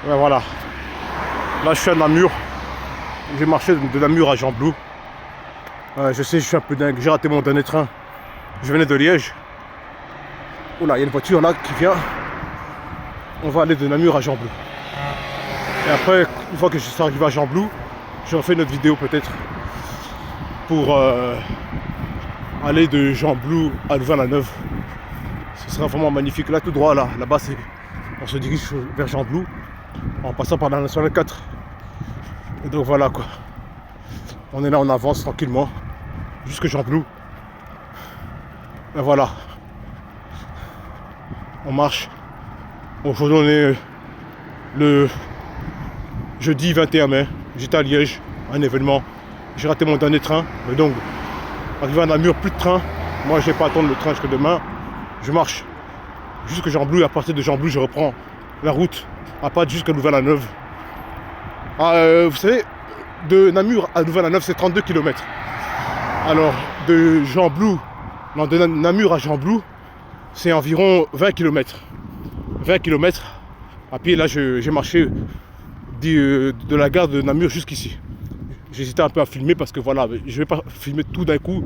Ouais, voilà. Là, je suis à Namur. J'ai marché de Namur à Gembloux. Je sais, je suis un peu dingue. J'ai raté mon dernier train. Je venais de Liège. Oula, il y a une voiture là qui vient. On va aller de Namur à Gembloux. Et après, une fois que je serai arrivé à Gembloux, je refais une autre vidéo peut-être pour aller de Gembloux à Louvain-la-Neuve. Ce sera vraiment magnifique. Là, tout droit, là-bas, on se dirige vers Gembloux en passant par la nationale 4. Et donc voilà quoi. On est là, on avance tranquillement jusque Gembloux. Et voilà. On marche. Aujourd'hui, on est le jeudi 21 mai. J'étais à Liège, à un événement. J'ai raté mon dernier train. Mais donc, arrivé à Namur, plus de train. Moi, je ne vais pas attendre le train jusqu'à demain. Je marche jusque Gembloux. Et à partir de Gembloux, je reprends la route à Pâtes jusqu'à Louvain-la-Neuve. Vous savez, de Namur à Louvain-la-Neuve, c'est 32 km. Alors, de Namur à Gembloux, c'est environ 20 km. 20 km. À pied, là, j'ai marché de la gare de Namur jusqu'ici. J'hésitais un peu à filmer parce que voilà, je ne vais pas filmer tout d'un coup.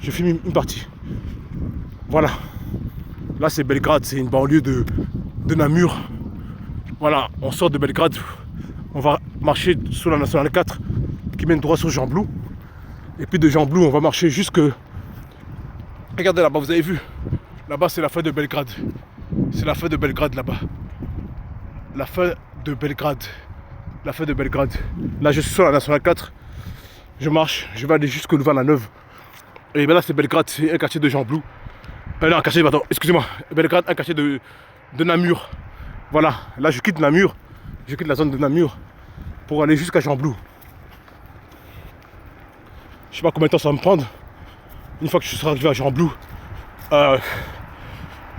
Je filme une partie. Voilà. Là, c'est Belgrade, c'est une banlieue de Namur. Voilà, on sort de Belgrade. On va marcher sur la nationale 4 qui mène droit sur Gembloux. Et puis de Gembloux, on va marcher jusque... Regardez là-bas, vous avez vu? Là-bas, c'est la fin de Belgrade. C'est la fin de Belgrade là-bas. La fin de Belgrade. La fin de Belgrade. Là, je suis sur la nationale 4. Je marche, je vais aller jusque Louvain-la-Neuve. Et bien là, c'est Belgrade, c'est un quartier de Gembloux. Non, un quartier, pardon, excusez-moi. Belgrade, un quartier de Namur. Voilà, là, je quitte Namur. Je quitte la zone de Namur pour aller jusqu'à Gembloux. Je sais pas combien de temps ça va me prendre. Une fois que je serai arrivé à Gembloux,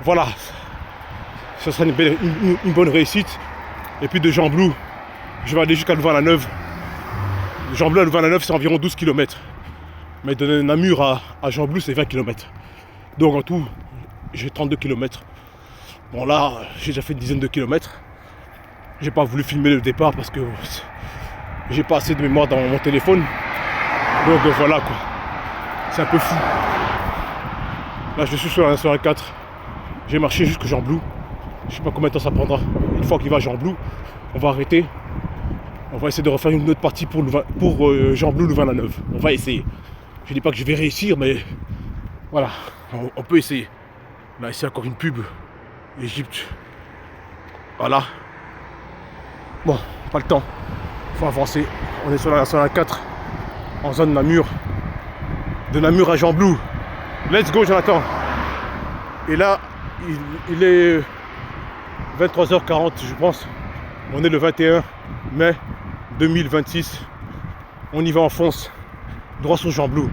voilà, ce sera une bonne réussite. Et puis de Gembloux, je vais aller jusqu'à Louvain-la-Neuve. De Gembloux à Louvain-la-Neuve, c'est environ 12 km. Mais de Namur à Gembloux, c'est 20 km. Donc en tout, j'ai 32 km. Bon là, j'ai déjà fait une dizaine de kilomètres. J'ai pas voulu filmer le départ parce que j'ai pas assez de mémoire dans mon téléphone. Donc voilà quoi. C'est un peu fou. Là je suis sur la nationale 4. J'ai marché jusqu'à Gembloux. Je sais pas combien de temps ça prendra. Une fois qu'il va à Gembloux, on va arrêter. On va essayer de refaire une autre partie pour Gembloux Louvain-la-Neuve. On va essayer. Je dis pas que je vais réussir, mais voilà, on peut essayer. Là ici encore une pub. Égypte. Voilà. Bon, pas le temps. Faut avancer. On est sur la nationale 4. En zone Namur. De Namur à Gembloux. Let's go Jonathan. Et là, il est 23h40 je pense. On est le 21 mai 2026. On y va en fonce. Droit sur Gembloux.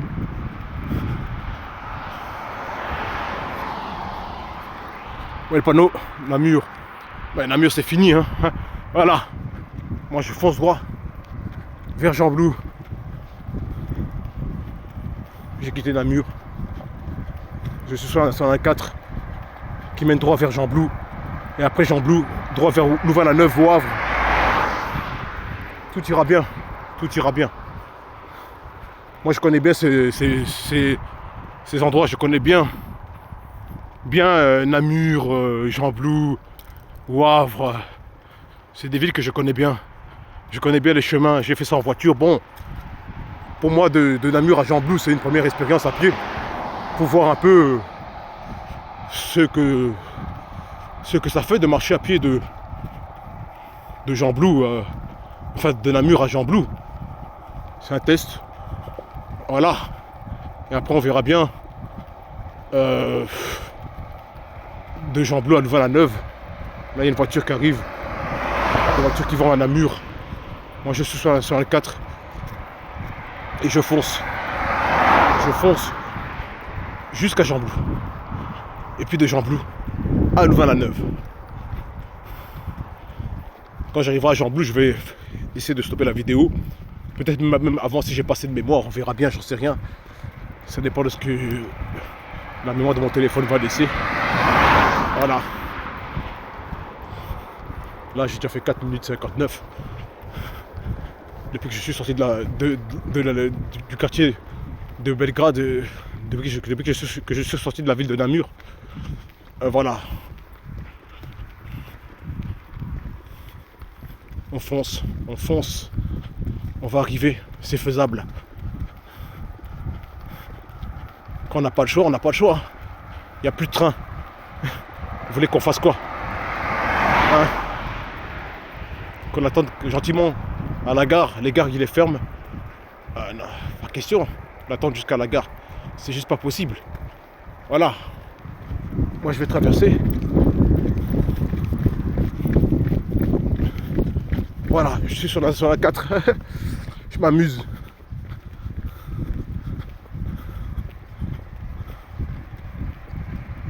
Ouais, le panneau, Namur. Ouais, Namur c'est fini hein. Voilà. Moi je fonce droit vers Gembloux. J'ai quitté Namur. Je suis sur la nationale 4 qui mène droit vers Gembloux. Et après Gembloux, droit vers Louvain-la-Neuve, au Havre. Tout ira bien. Tout ira bien. Moi je connais bien ces endroits, je connais bien. Namur, Gembloux, au Havre. C'est des villes que je connais bien. Je connais bien les chemins, j'ai fait ça en voiture. Bon, pour moi de Namur à Gembloux, c'est une première expérience à pied. Pour voir un peu ce que ça fait de marcher à pied de Gembloux, enfin de Namur à Gembloux. C'est un test. Voilà. Et après on verra bien de Gembloux à Louvain-la-Neuve. Là il y a une voiture qui arrive. Une voiture qui va à Namur. Moi je suis sur la 4. Et je fonce. Je fonce jusqu'à Gembloux. Et puis de Gembloux à Louvain-la-Neuve. Quand j'arriverai à Gembloux, je vais essayer de stopper la vidéo. Peut-être même avant si j'ai pas assez de mémoire, on verra bien, j'en sais rien. Ça dépend de ce que la mémoire de mon téléphone va laisser. Voilà. Là, j'ai déjà fait 4 minutes 59. Depuis que je suis sorti du quartier de Belgrade, depuis que je suis sorti de la ville de Namur. Voilà. On fonce, on va arriver, c'est faisable. Quand on n'a pas le choix, on n'a pas le choix. Il n'y a plus de train. Vous voulez qu'on fasse quoi, hein? Qu'on attende gentiment à la gare, les gares ils les ferment. Non, pas question d'attendre jusqu'à la gare. C'est juste pas possible. Voilà. Moi je vais traverser. Voilà, je suis sur la 4. Je m'amuse.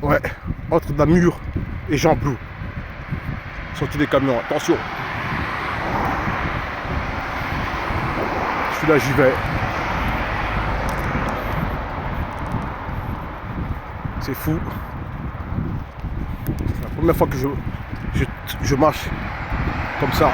Ouais, entre Namur et Gembloux. Sortie des camions, attention. Je suis là, j'y vais. C'est fou. C'est la première fois que je marche comme ça.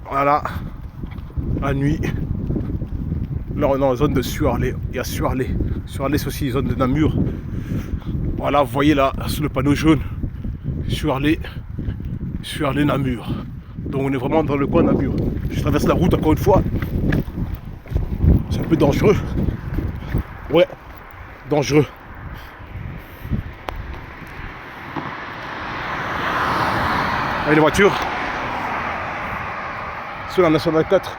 Voilà, la nuit. Là, on est dans la zone de Suarlé. Il y a Suarlé. Suarlé, c'est aussi une zone de Namur. Voilà, vous voyez là, sous le panneau jaune, Suarlé, Namur. Donc, on est vraiment dans le coin de Namur. Je traverse la route encore une fois. C'est un peu dangereux. Ouais, dangereux. Allez, les voitures. Sur la nationale 4.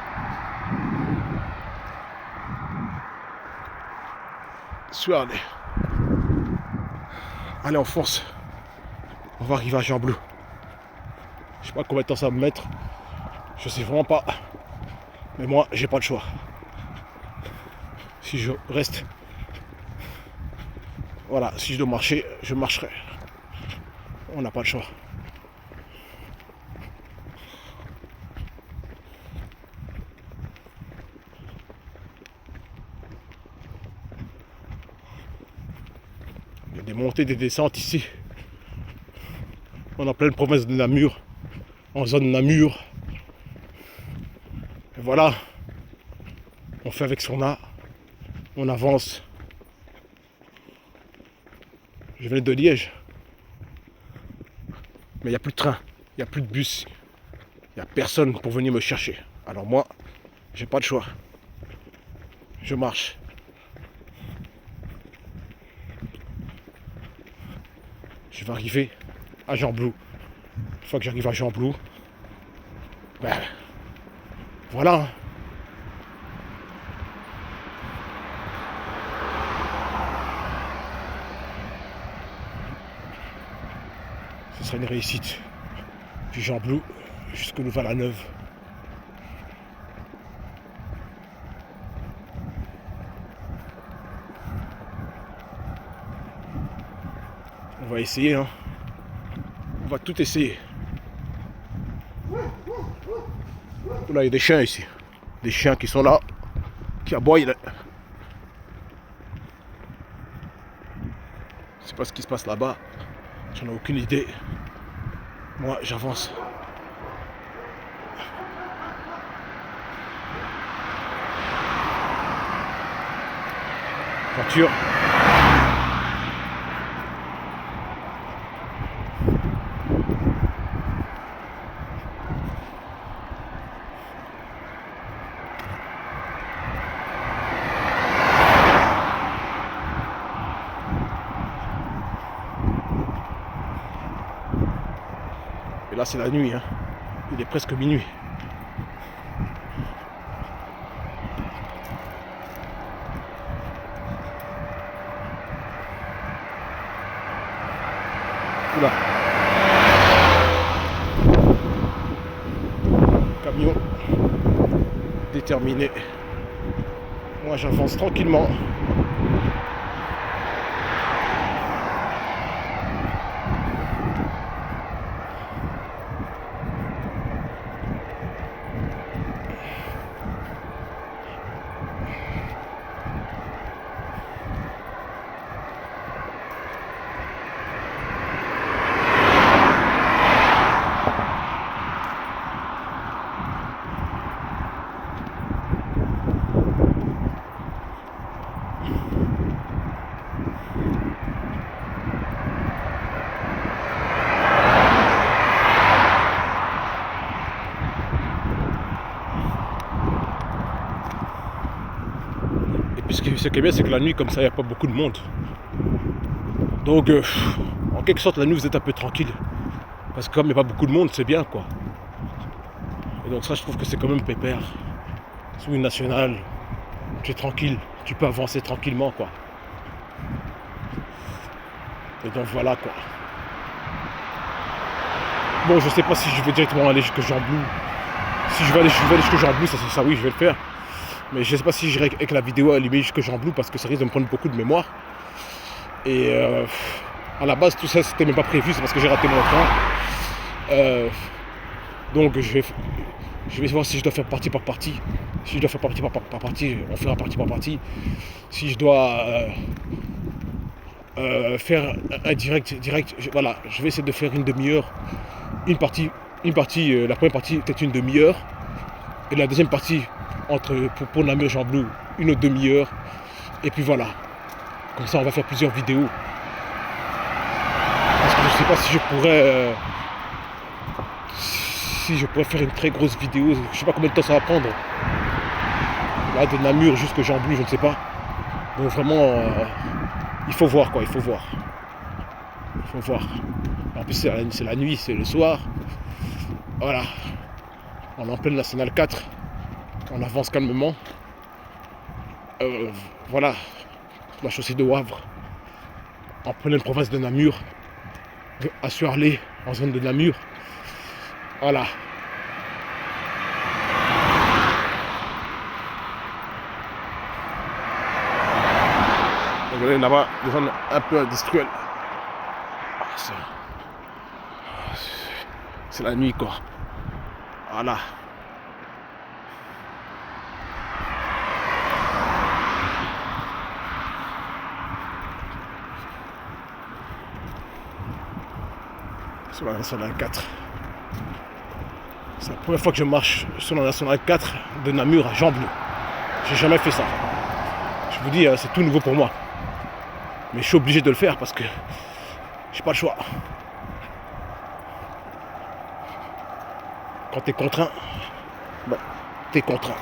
Suarlé. Allez, on fonce. On va arriver à Gembloux. Je sais pas combien de temps ça va me mettre. Je sais vraiment pas. Mais moi, j'ai pas le choix. Si je reste, voilà, si je dois marcher, je marcherai. On n'a pas le choix. Il y a des montées, des descentes ici. On est en pleine province de Namur, en zone Namur. Et voilà, on fait avec ce qu'on a, on avance. Je viens de Liège, mais il n'y a plus de train, il n'y a plus de bus, il n'y a personne pour venir me chercher. Alors moi, j'ai pas de choix. Je marche. Je vais arriver à Gembloux. Une fois que j'arrive à Gembloux, ben voilà. Ce sera une réussite. Puis Gembloux jusqu'au Louvain-la-Neuve. On va essayer, hein. On va tout essayer. Là, il y a des chiens ici. Des chiens qui sont là, qui aboient. Je sais pas ce qui se passe là-bas. J'en ai aucune idée. Moi, j'avance. Voiture. Et là, c'est la nuit, hein. Il est presque minuit. Oula. Camion déterminé. Moi, j'avance tranquillement. ce qui est bien, c'est que la nuit, comme ça, il n'y a pas beaucoup de monde. Donc, en quelque sorte, la nuit, vous êtes un peu tranquille. Parce que comme il n'y a pas beaucoup de monde, c'est bien, quoi. Et donc ça, je trouve que c'est quand même pépère. Sur une nationale, tu es tranquille, tu peux avancer tranquillement, quoi. Et donc voilà, quoi. Bon, je sais pas si je vais directement aller jusqu'à Jean-Blou. Si je vais aller jusqu'à Jean-Blou, ça oui, je vais le faire. Mais je sais pas si j'irai avec la vidéo allumée jusqu'à Jean-Blou parce que ça risque de me prendre beaucoup de mémoire. Et à la base, tout ça, c'était même pas prévu, c'est parce que j'ai raté mon train. Donc je vais voir si je dois faire partie par partie. Si je dois faire partie par partie, on fera partie par partie. Si je dois faire un direct, voilà, je vais essayer de faire une demi-heure. La première partie peut-être une demi-heure. Et la deuxième partie, pour Namur Jean-Blou, une autre demi-heure. Et puis voilà. Comme ça, on va faire plusieurs vidéos. Parce que je ne sais pas si je pourrais faire une très grosse vidéo. Je ne sais pas combien de temps ça va prendre. Là, de Namur jusqu'à Jean-Blou, je ne sais pas. Donc vraiment, il faut voir, quoi. Il faut voir. En plus, c'est la nuit, c'est le soir. Voilà. On est en pleine nationale 4. On avance calmement. Voilà. La chaussée de Wavre. En pleine province de Namur. À Suarlé, en zone de Namur. Voilà. Regardez là-bas, des zones un peu industrielles. C'est la nuit, quoi. Voilà. Sur la nationale 4. C'est la première fois que je marche sur la nationale 4 de Namur à Jean-Blou. J'ai jamais fait ça. Je vous dis, c'est tout nouveau pour moi. Mais je suis obligé de le faire parce que j'ai pas le choix. Quand t'es contraint, ben, t'es contraint.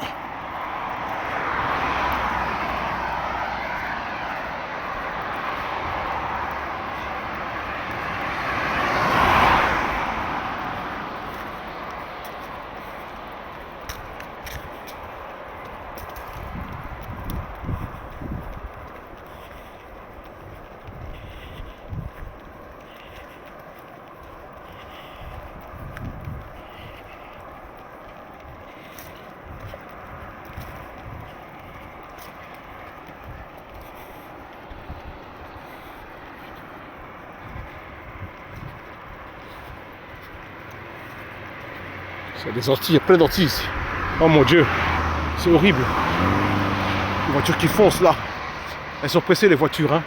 Il y a des orties, il y a plein d'orties ici. Oh mon Dieu, c'est horrible. Les voitures qui foncent là. Elles sont pressées les voitures, hein.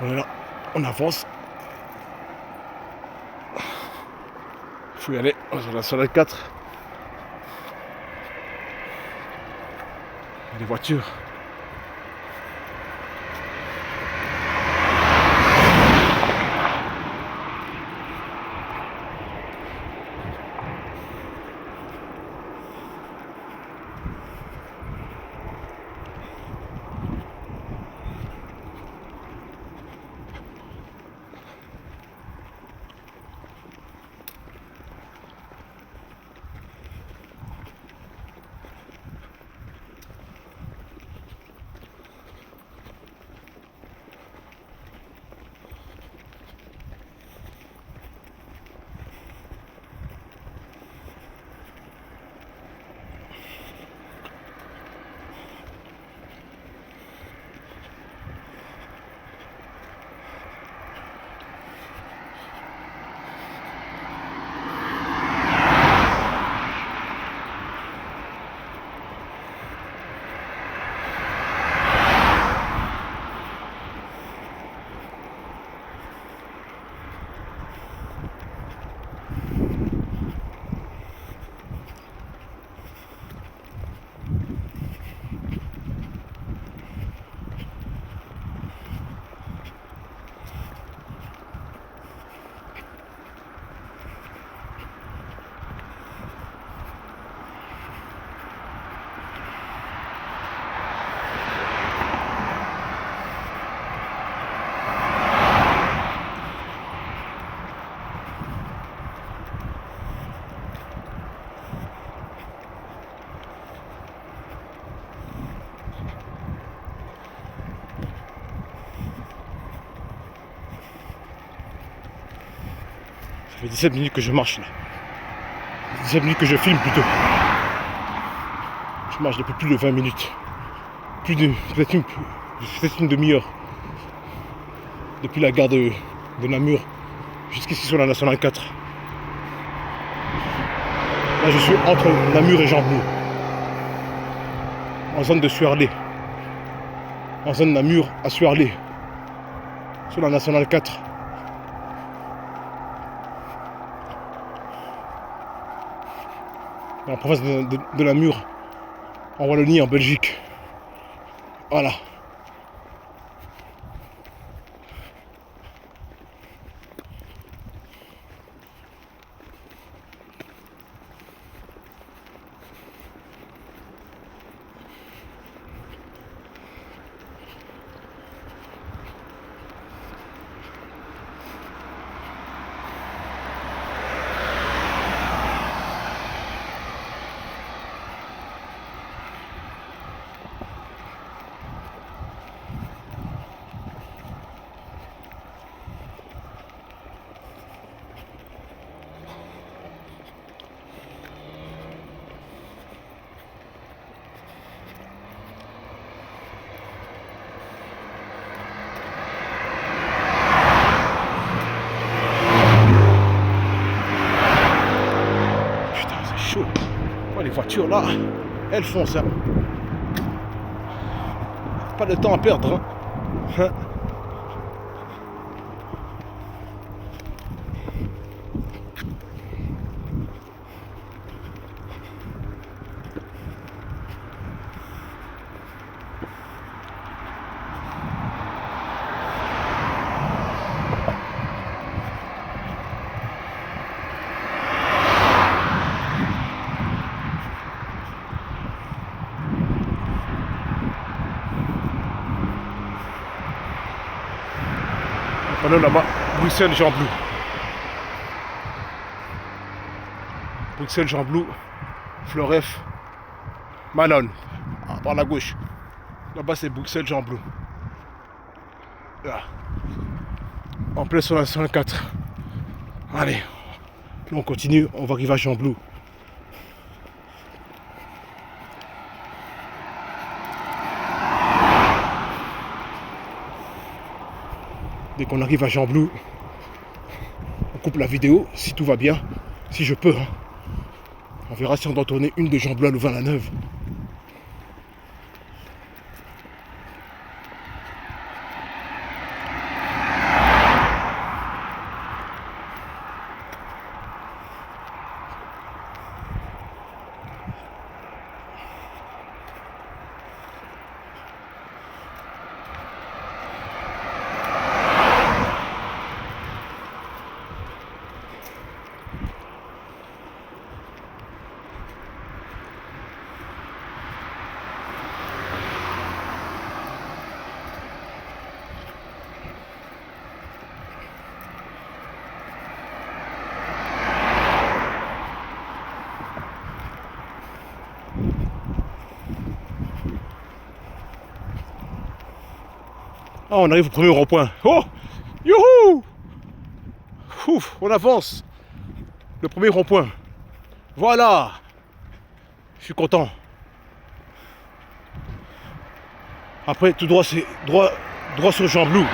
Voilà, on avance. Il faut y aller sur la solade 4. Les voitures. Ça fait 17 minutes que je marche là. 17 minutes que je filme plutôt. Je marche depuis plus de 20 minutes. Peut-être une demi-heure. Depuis la gare de Namur jusqu'ici sur la nationale 4. Là je suis entre Namur et Gembloux. En zone de Suarlé. En zone Namur à Suarlé. Sur la nationale 4. Dans la province de Namur. En Wallonie, en Belgique. Voilà. Les voitures là, elles font ça. Pas de temps à perdre. Hein. Panneau là-bas, Bruxelles, Gembloux. Bruxelles, Gembloux, Fleuref, Manon. Ah, par la gauche. Là-bas, c'est Bruxelles, Gembloux. Là. En plein sur la 104. Allez, là, on continue, on va arriver à Gembloux. Dès qu'on arrive à Gembloux, on coupe la vidéo, si tout va bien, si je peux. Hein. On verra si on doit tourner une de Gembloux à Louvain-la-Neuve. Ah, on arrive au premier rond-point. Oh, youhou! Ouf, on avance. Le premier rond-point. Voilà. Je suis content. Après, tout droit, c'est droit sur Gembloux.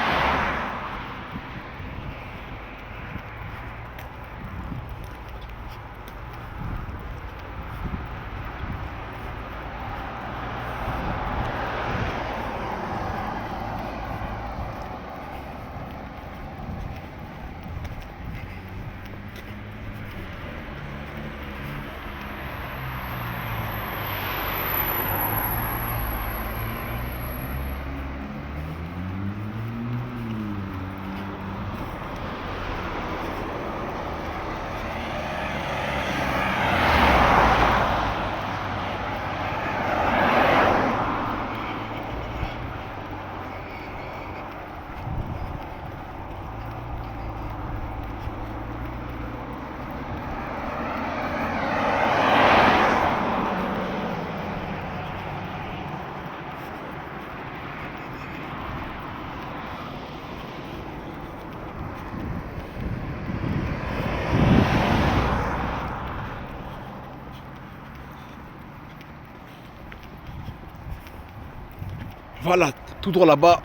Voilà, tout droit là-bas,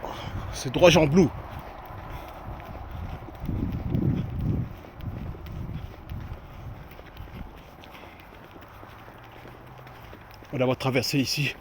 c'est droit Jean Blou. On va avoir traversé ici.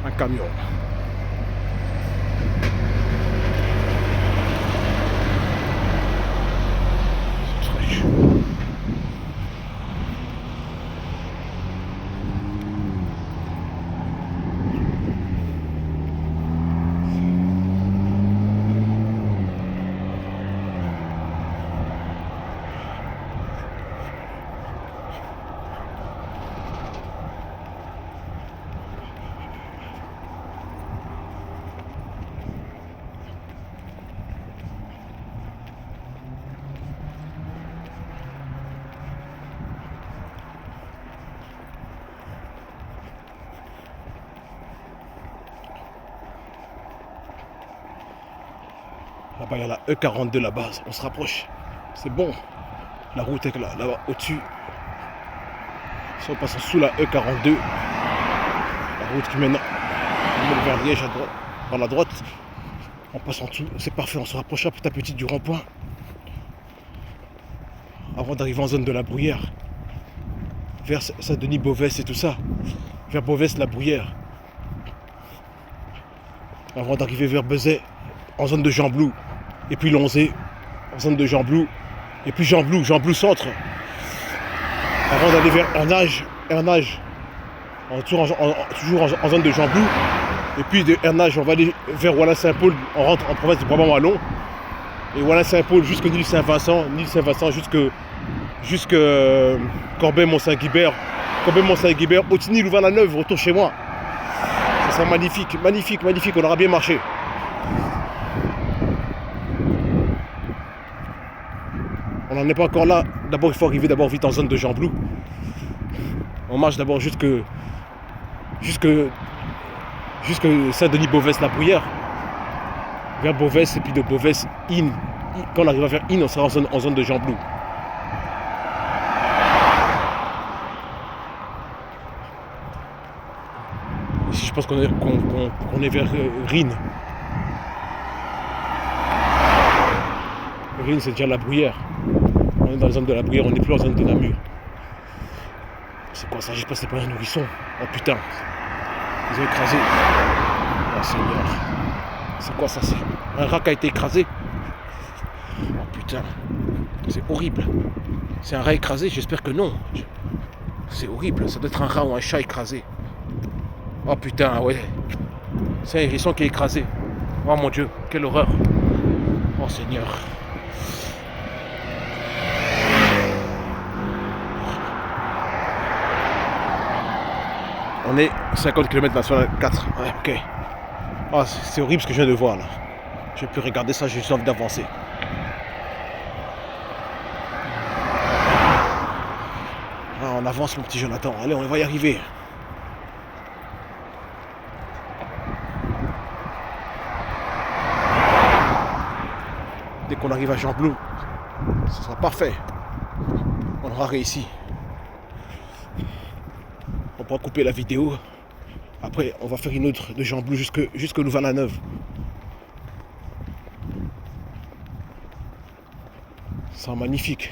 Un camion. Là-bas, il y a la E42 là-bas, on se rapproche. C'est bon. La route est là-bas, au-dessus. Si on passe sous la E42, la route qui mène vers Liège à droite, par la droite, on passe en dessous. C'est parfait, on se rapproche petit à petit du rond-point. Avant d'arriver en zone de la Bruyère. Vers Saint-Denis-Beauvais et tout ça. Vers Beauvais, la Bruyère. Avant d'arriver vers Bezet, en zone de Jean Blou. Et puis Lonzé, en zone de Jean Blou. Et puis Jean Blou Centre. Avant d'aller vers Hernage, toujours en zone de Jean Blou. Et puis de Hernage, on va aller vers Wallis-Saint-Paul, on rentre en province du Brabant-Wallon. Et Wallis-Saint-Paul jusque Nîmes-Saint-Vincent, jusque Corbeil-Mont-Saint-Guibert, Ottigny, Louvain-la-Neuve, retour chez moi. Ça sera magnifique, magnifique, magnifique, on aura bien marché. On n'en est pas encore là. D'abord, il faut arriver vite en zone de Jean Blou. On marche d'abord jusque Saint-Denis-Beauvais, la Bruyère. Vers Beauvais et puis de Beauvais, In. Quand on arrive vers In, on sera en zone de Jean Blou. Ici, je pense qu'on est vers Rhin. Rhin, c'est déjà la Bruyère. On est dans la zone de la Bruyère, on n'est plus en zone de Namur. C'est quoi ça? J'espère que c'est pas un nourrisson. Oh putain. Ils ont écrasé. Oh Seigneur. C'est quoi ça? C'est un rat qui a été écrasé. Oh putain. C'est horrible. C'est un rat écrasé? J'espère que non. C'est horrible. Ça doit être un rat ou un chat écrasé. Oh putain, ouais. C'est un hérisson qui est écrasé. Oh mon Dieu, quelle horreur. Oh Seigneur. On est 50 km national 4. Ouais, ok. Oh, c'est horrible ce que je viens de voir là. Je peux regarder ça, j'ai juste envie d'avancer. Ah, on avance mon petit Jonathan. Allez, on va y arriver. Dès qu'on arrive à Jean Blou, ce sera parfait. On aura réussi. On pourra couper la vidéo. Après, on va faire une autre de Jean Blou jusque Louvain-la-Neuve. C'est magnifique.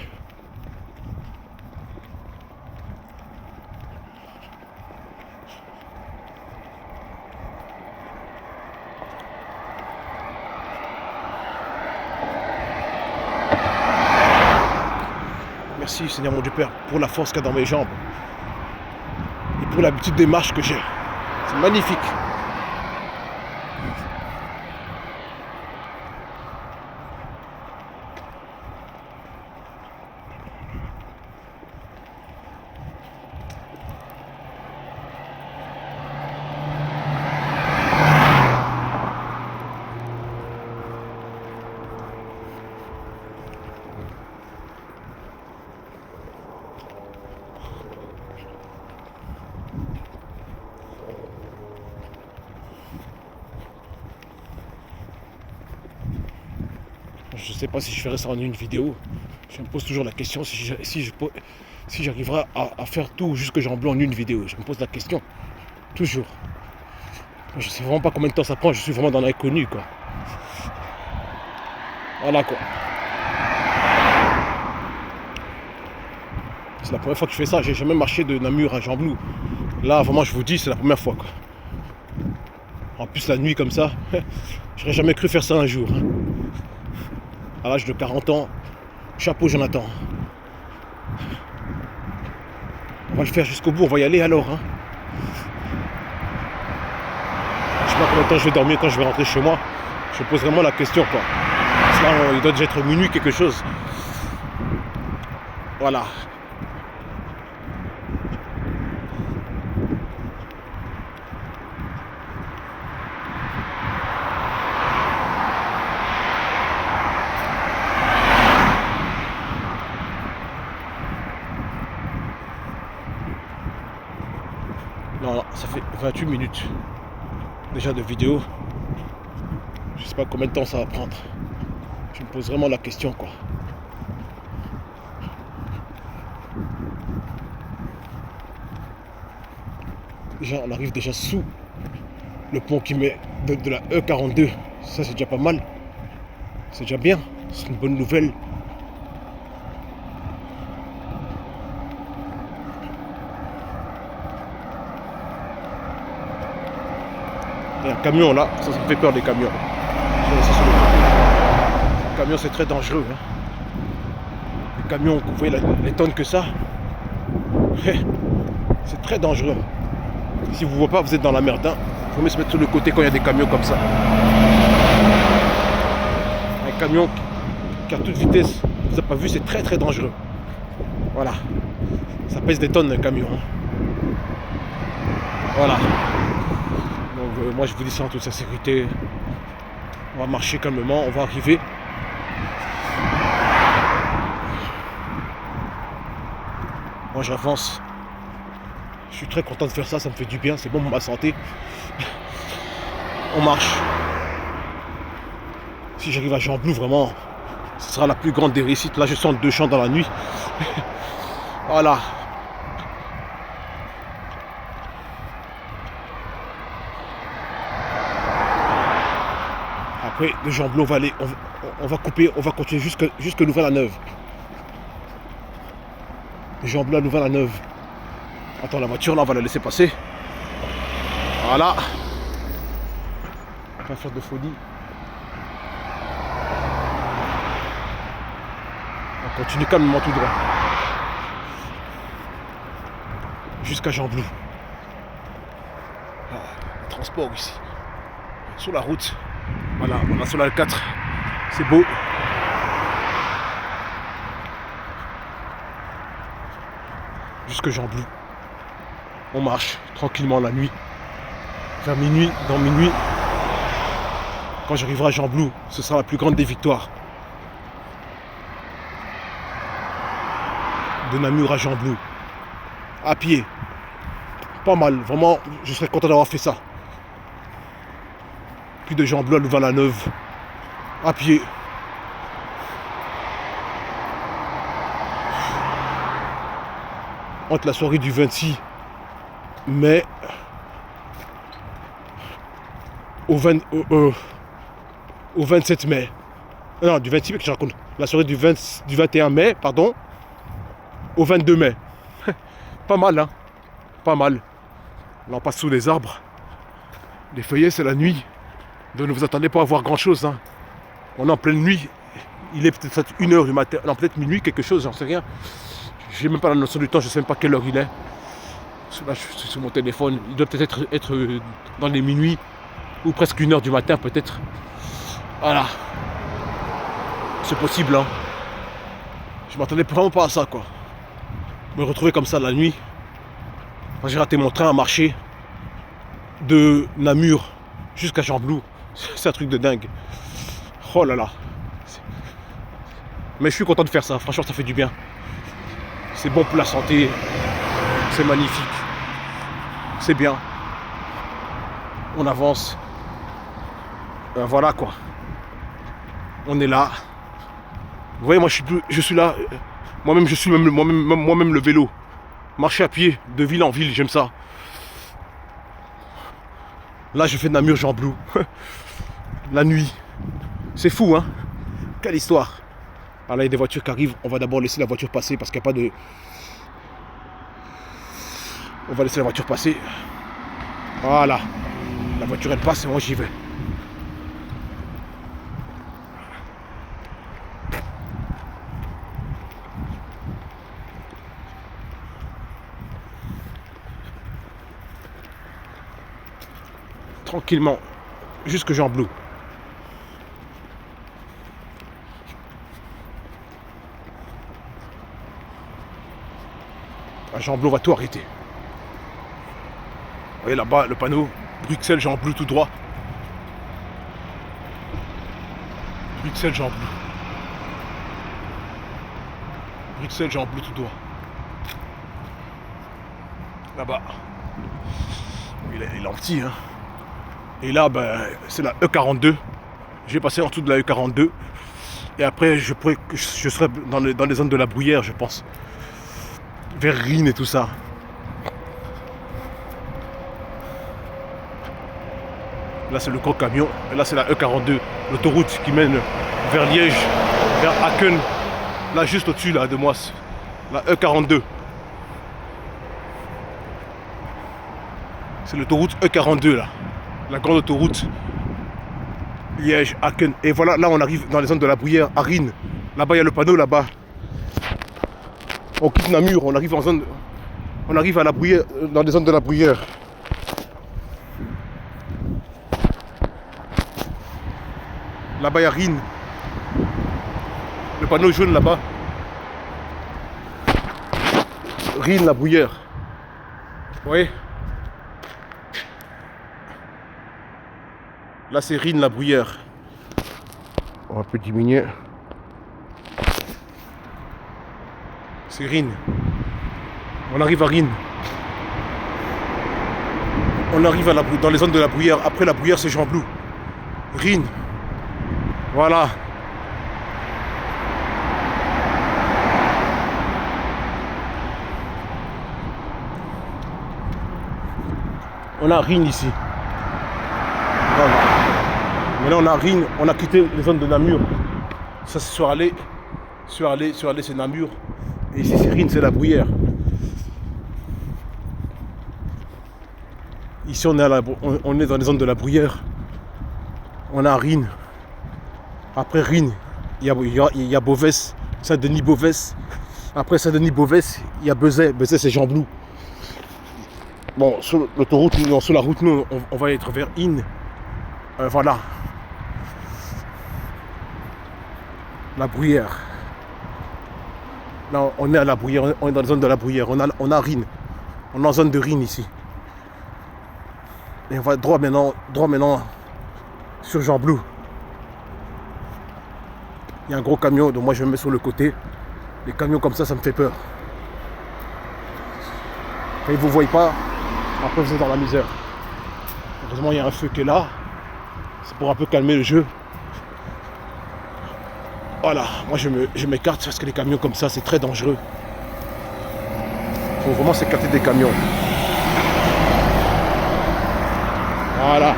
Merci Seigneur mon Dieu Père pour la force qu'il y a dans mes jambes et pour l'habitude des marches que j'ai. C'est magnifique. Je ne sais pas si je ferai ça en une vidéo. Je me pose toujours la question si j'arriverai à faire tout jusque Jean Blou en une vidéo. Je me pose la question. Toujours. Je sais vraiment pas combien de temps ça prend. Je suis vraiment dans l'inconnu, quoi. Voilà, quoi. C'est la première fois que je fais ça. J'ai jamais marché de Namur à Jean Blou. Là, vraiment, je vous dis, c'est la première fois, quoi. En plus, la nuit comme ça, j'aurais jamais cru faire ça un jour. Hein. À l'âge de 40 ans, chapeau Jonathan. On va le faire jusqu'au bout, on va y aller alors. Hein. Je sais pas combien de temps je vais dormir quand je vais rentrer chez moi. Je me pose vraiment la question, quoi. Parce que là, il doit déjà être minuit quelque chose. Voilà. Non, ça fait 28 minutes déjà de vidéo. Je sais pas combien de temps ça va prendre. Je me pose vraiment la question, quoi. Déjà, on arrive déjà sous le pont qui met de la E42. Ça, c'est déjà pas mal. C'est déjà bien. C'est une bonne nouvelle. Il y a un camion là, ça me fait peur les camions. Les camions c'est très dangereux. Hein. Les camions, vous voyez les tonnes que ça, c'est très dangereux. Si vous ne voyez pas, vous êtes dans la merde. Hein. Il faut mieux se mettre sur le côté quand il y a des camions comme ça. Un camion qui a toute vitesse, vous n'avez pas vu, c'est très très dangereux. Voilà. Ça pèse des tonnes un camion. Hein. Voilà. Donc moi je vous dis ça en toute sincérité. On va marcher calmement, on va arriver. Moi j'avance. Je suis très content de faire ça, ça me fait du bien, c'est bon pour ma santé. On marche. Si j'arrive à Jean Blou, vraiment, ce sera la plus grande des réussites. Là je sens 2 champs dans la nuit. Voilà. Après, de Jean Blou, on va aller, on va couper, on va continuer jusque Louvain-la-Neuve. De Jean Blou à Louvain-la-Neuve. Attends, la voiture, là, on va la laisser passer. Voilà. Pas faire de folie. On continue calmement tout droit. Jusqu'à Jean Blou. Ah, le transport ici. Sur la route. Voilà, on a sur la 4. C'est beau. Jusque Jean Blou. On marche tranquillement la nuit. Vers minuit, dans minuit. Quand j'arriverai à Jean Blou, ce sera la plus grande des victoires. De Namur à Jean Blou. À pied. Pas mal. Vraiment, je serais content d'avoir fait ça. Puis de Jean Blou à Louvain-la-Neuve. À pied. Entre la soirée du 26 mai au 27 mai. Non, du 26 mai que je raconte. La soirée du 21 mai, pardon, au 22 mai. Pas mal, hein. Pas mal. Là, on passe sous les arbres. Les feuillets, c'est la nuit. Donc ne vous attendez pas à voir grand chose. Hein. On est en pleine nuit. Il est peut-être 1h du matin. Non, peut-être minuit, quelque chose, j'en sais rien. J'ai même pas la notion du temps, je sais même pas quelle heure il est. Là, je suis sur mon téléphone. Il doit peut-être être dans les minuit ou presque 1h du matin, peut-être. Voilà. C'est possible, hein. Je m'attendais vraiment pas à ça, quoi. Me retrouver comme ça la nuit. Quand j'ai raté mon train à marcher de Namur jusqu'à Jean Blou. C'est un truc de dingue. Oh là là. Mais je suis content de faire ça. Franchement, ça fait du bien. C'est bon pour la santé. C'est magnifique. C'est bien. On avance. Voilà quoi. On est là. Vous voyez, moi je suis là. Moi-même, je suis moi-même le vélo. Marcher à pied, de ville en ville, j'aime ça. Là, je fais de Namur, Jean Blou. La nuit. C'est fou, hein? Quelle histoire. Alors là, il y a des voitures qui arrivent. On va d'abord laisser la voiture passer parce qu'il n'y a pas de... On va laisser la voiture passer. Voilà. La voiture, elle passe et moi, j'y vais. Tranquillement. Jusque Jean Blou. Jean Blou va tout arrêter. Vous voyez là-bas le panneau Bruxelles Jean Blou tout droit. Bruxelles Jean Blou. Bruxelles Jean Blou tout droit. Là-bas. Il est petit, hein. Et là, ben, c'est la E42. J'ai passé en dessous de la E42. Et après, je serai dans les zones de la Bruyère, je pense. Vers Rhin et tout ça. Là, c'est le gros camion. Et là, c'est la E42. L'autoroute qui mène vers Liège, vers Aken. Là, juste au-dessus là, de moi. La E42. C'est l'autoroute E42 là. La grande autoroute Liège, Aken. Et voilà, là on arrive dans les zones de la Bruyère, à Rhin. Là-bas il y a le panneau là-bas. On quitte Namur, on arrive en zone. On arrive à la Bruyère, dans les zones de la Bruyère. Là-bas il y a Rhin. Le panneau jaune là-bas. Rhin, la Bruyère. Vous voyez? Là c'est Rhin, la Bruyère. On va un peu diminuer. C'est Rhin. On arrive à Rhin. On arrive dans les zones de la Bruyère. Après la Bruyère c'est Jean Blou. Rhin. Voilà. On a Rhin ici. Voilà. Mais là on a Rhin, on a quitté les zones de Namur. Ça c'est sur aller c'est Namur. Et ici c'est Rhin, c'est la Bruyère. Ici on est dans les zones de la Bruyère. On a Rhin. Après Rhin, il y a Beauvais, Saint-Denis-Beauvais. Après Saint-Denis-Beauvais, il y a Bezay. Bezay c'est Jean Blou. Bon, sur l'autoroute, sur la route, nous, on va être vers Rhin. Voilà. La Bruyère. Là, on est à la Bruyère, on est dans la zone de la Bruyère. On a Rhin. On est en zone de Rhin ici. Et on va droit maintenant sur Jean Blou. Il y a un gros camion, donc moi je me mets sur le côté. Les camions comme ça me fait peur. Quand ils ne vous voient pas, après vous êtes dans la misère. Heureusement il y a un feu qui est là. C'est pour un peu calmer le jeu. Voilà, moi je m'écarte parce que les camions comme ça c'est très dangereux. Il faut vraiment s'écarter des camions. Voilà.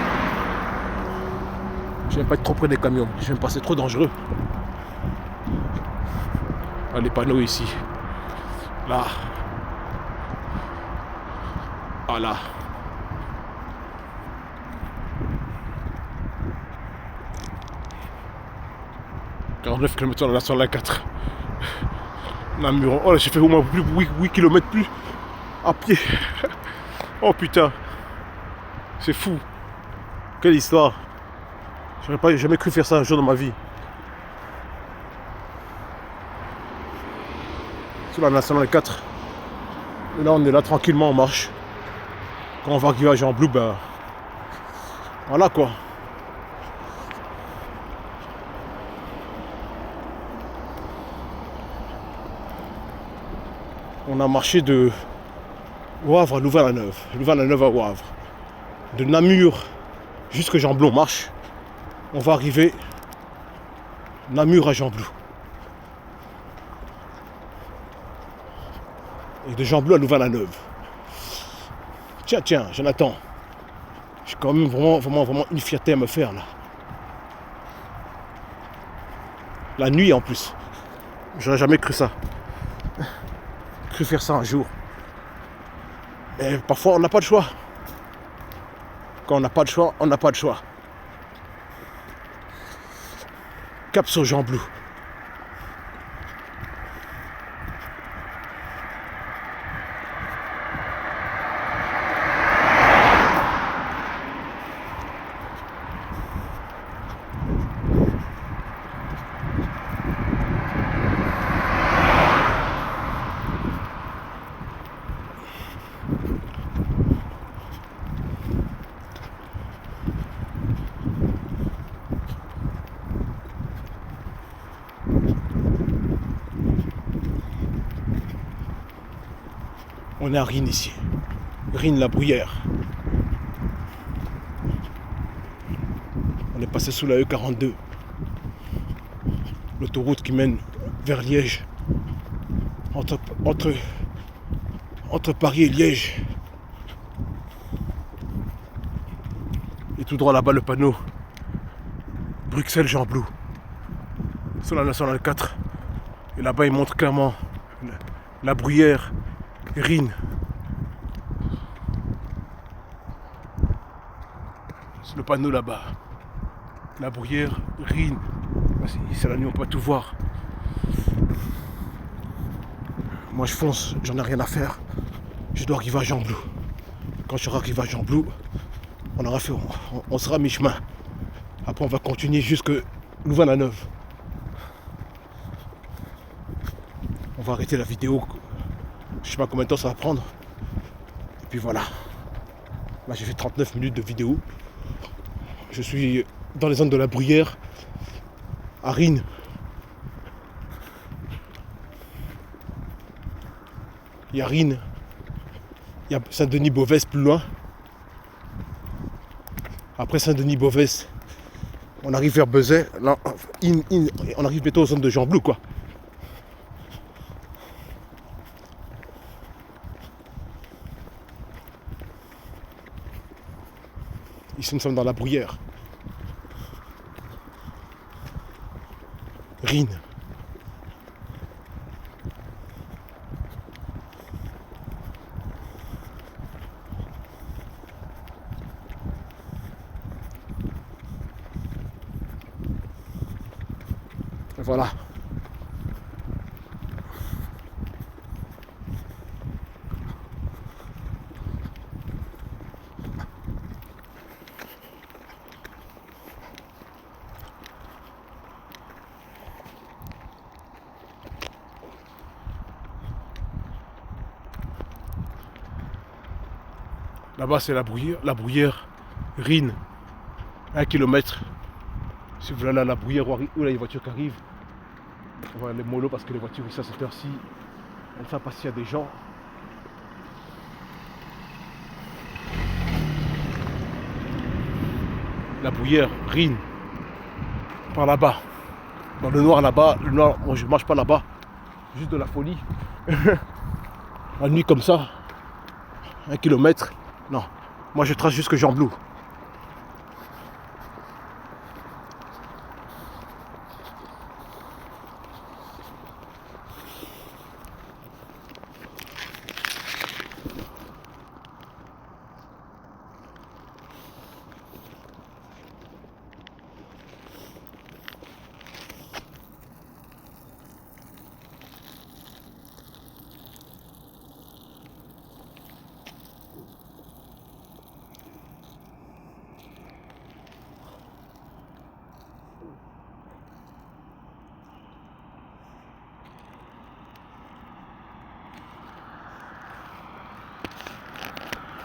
Je n'aime pas être trop près des camions. Je n'aime pas, c'est trop dangereux. Ah, les panneaux ici. Là. Voilà. 49 km/h sur la 4. Namur. Oh là, j'ai fait au moins plus 8 km plus à pied. Oh putain. C'est fou. Quelle histoire. J'aurais jamais cru faire ça un jour dans ma vie. Sur la nationale 4. Et là on est là tranquillement en marche. Quand on va arriver à Jean Blou, ben voilà quoi. On a marché de Wavre à Louvain-la-Neuve. Louvain-la-Neuve à Wavre. De Namur jusqu'à Jean Blou on marche. On va arriver Namur à Jean Blou. et de Jean Blou à Louvain-la-Neuve. Tiens, Jonathan. J'ai quand même vraiment une fierté à me faire là. La nuit en plus. J'aurais jamais cru ça. Cru faire ça un jour. Mais parfois on n'a pas de choix. Quand on n'a pas de choix, on n'a pas de choix. Cap sur Jean Blou. On est à Rines ici. Rines-la-Bruyère. On est passé sous la E42. L'autoroute qui mène vers Liège. Entre Paris et Liège. Et tout droit là-bas le panneau. Bruxelles-Jean Blou. Sur la nationale 4. Et là-bas il montre clairement la Bruyère. Rines. C'est le panneau là-bas. La Bruyère, Rines. C'est la nuit, on peut pas tout voir. Moi je fonce, j'en ai rien à faire. Je dois arriver à Jean Blou. Quand je serai arrivé à Jean Blou, on sera à mi-chemin. Après on va continuer jusque Louvain-la-Neuve. On va arrêter la vidéo. Je sais pas combien de temps ça va prendre. Et puis voilà. Là j'ai fait 39 minutes de vidéo. Je suis dans les zones de la Bruyère, à Rines. Il y a Rines. Il y a Saint-Denis-Beauvais plus loin. Après Saint-Denis-Beauvais, on arrive vers Bezay. Là, on arrive bientôt aux zones de Jean Blou, quoi. Ici, nous sommes dans la Bruyère. Rines. Et voilà. Là-bas, c'est la Bruyère, Rines, 1 km. Si vous allez à la Bruyère, où là, les voitures qui arrivent, on va les mollo parce que les voitures ici à cette heure-ci, elles savent pas s'il y a des gens. La Bruyère, Rines, par là-bas. Dans le noir là-bas, le noir, moi je marche pas là-bas, juste de la folie. La nuit comme ça, 1 km. Non, moi je trace jusque Jean Blou.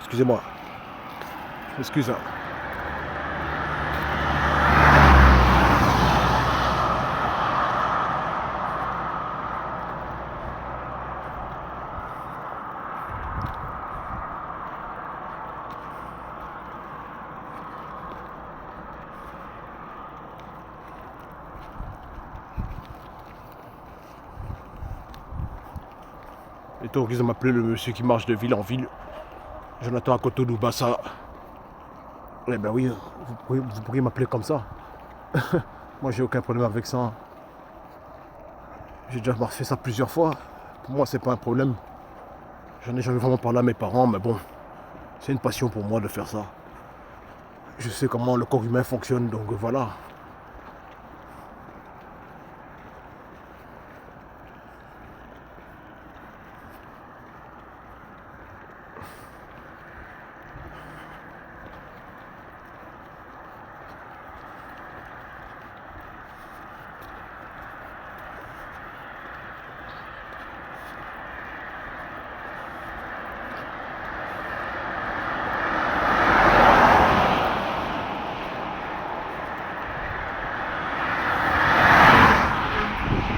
Excusez-moi. Je m'excuse. Hein. Les touristes de m'appeler le monsieur qui marche de ville en ville. Jonathan à Cotonou, Bassa. Eh ben oui, vous pourriez m'appeler comme ça. Moi, j'ai aucun problème avec ça. J'ai déjà fait ça plusieurs fois. Pour moi, c'est pas un problème. J'en ai jamais vraiment parlé à mes parents, mais bon, c'est une passion pour moi de faire ça. Je sais comment le corps humain fonctionne, donc voilà.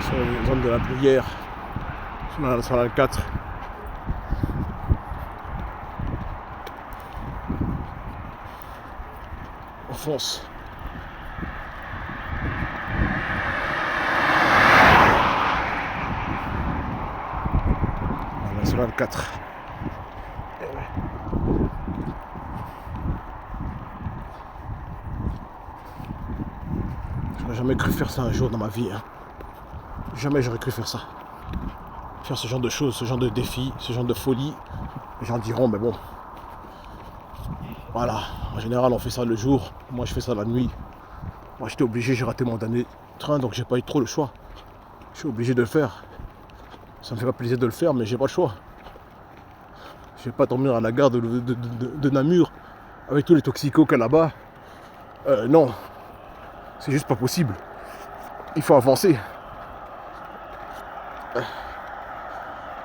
Sur la zone de la Bruyère, sur la 4. On fonce. Voilà, sur la 4. J'aurais jamais cru faire ça un jour dans ma vie. Hein. Jamais j'aurais cru faire ça. Faire ce genre de choses, ce genre de défis, ce genre de folie. Les gens diront, mais bon. Voilà, en général on fait ça le jour, moi je fais ça la nuit. Moi j'étais obligé, j'ai raté mon dernier train, donc j'ai pas eu trop le choix. Je suis obligé de le faire. Ça me fait pas plaisir de le faire, mais j'ai pas le choix. Je vais pas dormir à la gare de Namur avec tous les toxicos qu'il y a là-bas. Non, c'est juste pas possible. Il faut avancer.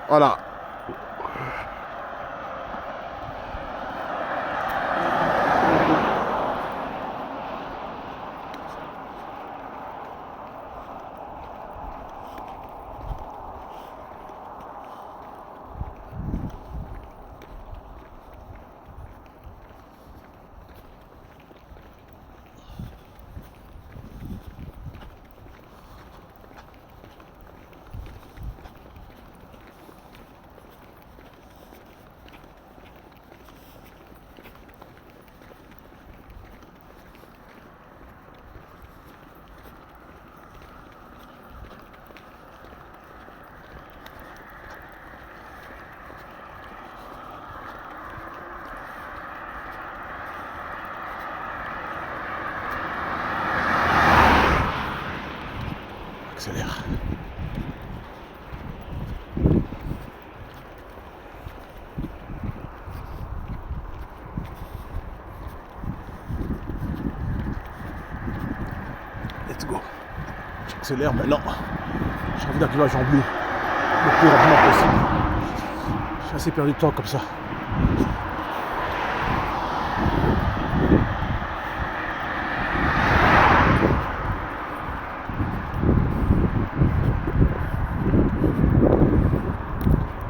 Voilà. Accélère. Let's go. J'accélère maintenant. J'ai envie d'arriver à Jean-Bleu le plus rapidement possible. J'ai assez perdu de temps comme ça.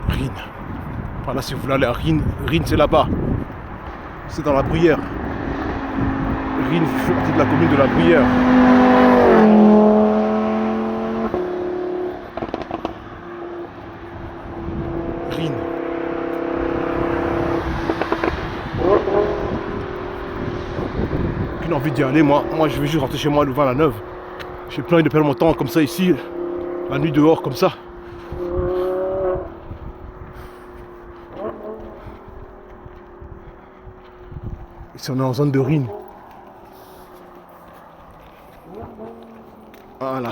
Rhin. Par là, si vous voulez aller à Rhin, Rhin c'est là-bas. C'est dans la Bruyère. Rhin fait partie de la commune de la Bruyère. Rhin. Aucune envie d'y aller, moi je vais juste rentrer chez moi à Louvain-la-Neuve. J'ai plein de perdre mon temps comme ça ici, la nuit dehors comme ça. Ici on est en zone de Rhin. Voilà.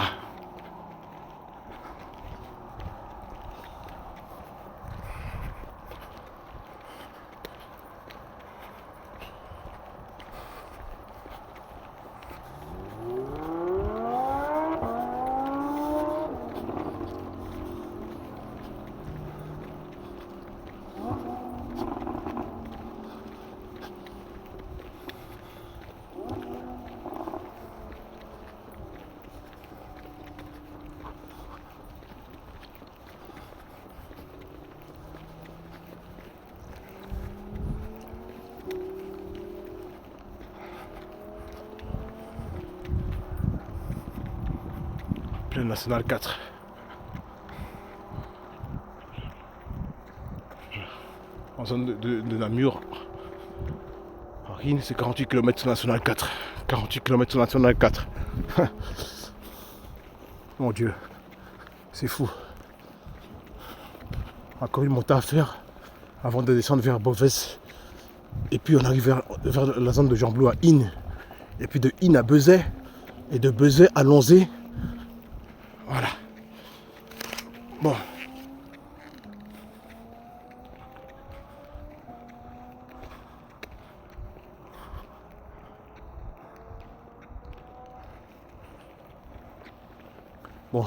Plaine nationale 4. en zone de Namur. À Rhine, c'est 48 km sur National 4. 48 km sur National 4. Mon Dieu, c'est fou. Encore une montée à faire avant de descendre vers Beauvais. Et puis on arrive vers la zone de Gembloux à Ine. Et puis de Ine à Bezay. Et de Bezay à Lonzé. Voilà. Bon. Bon.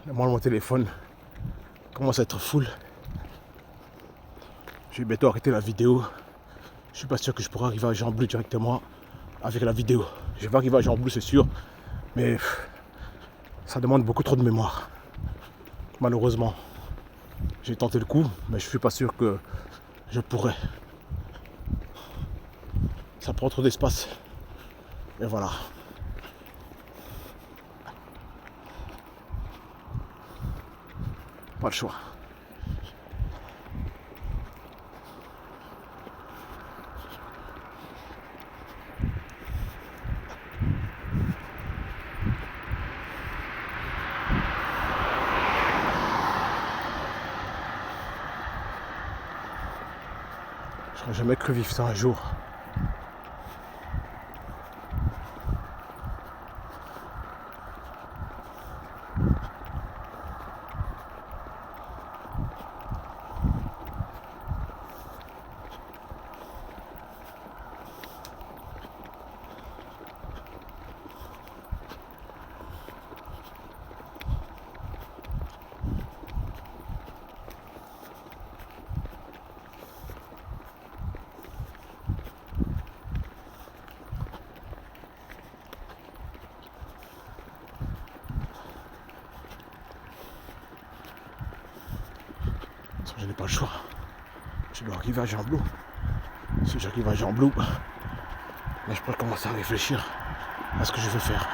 Moi, mon téléphone commence à être full. Je vais bientôt arrêter la vidéo. Je suis pas sûr que je pourrai arriver à Gembloux directement avec la vidéo. Je vais arriver à Gembloux, c'est sûr. Mais ça demande beaucoup trop de mémoire. Malheureusement. J'ai tenté le coup, mais je suis pas sûr que je pourrais. Ça prend trop d'espace. Et voilà. Pas le choix. Je n'aurais jamais cru vivre ça un jour. Je n'ai pas le choix. Je dois arriver à Gembloux. Si j'arrive à Gembloux, là je peux commencer à réfléchir à ce que je vais faire.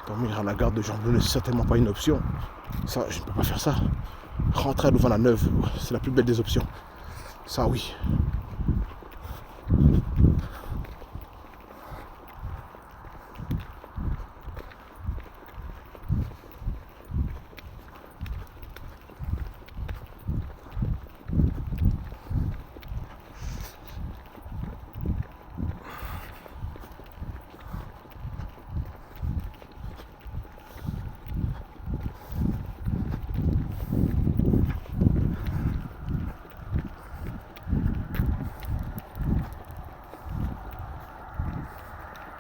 Dormir à la gare de Gembloux n'est certainement pas une option. Ça, je ne peux pas faire ça. Rentrer à Louvain-la-Neuve, c'est la plus belle des options. Ça, oui.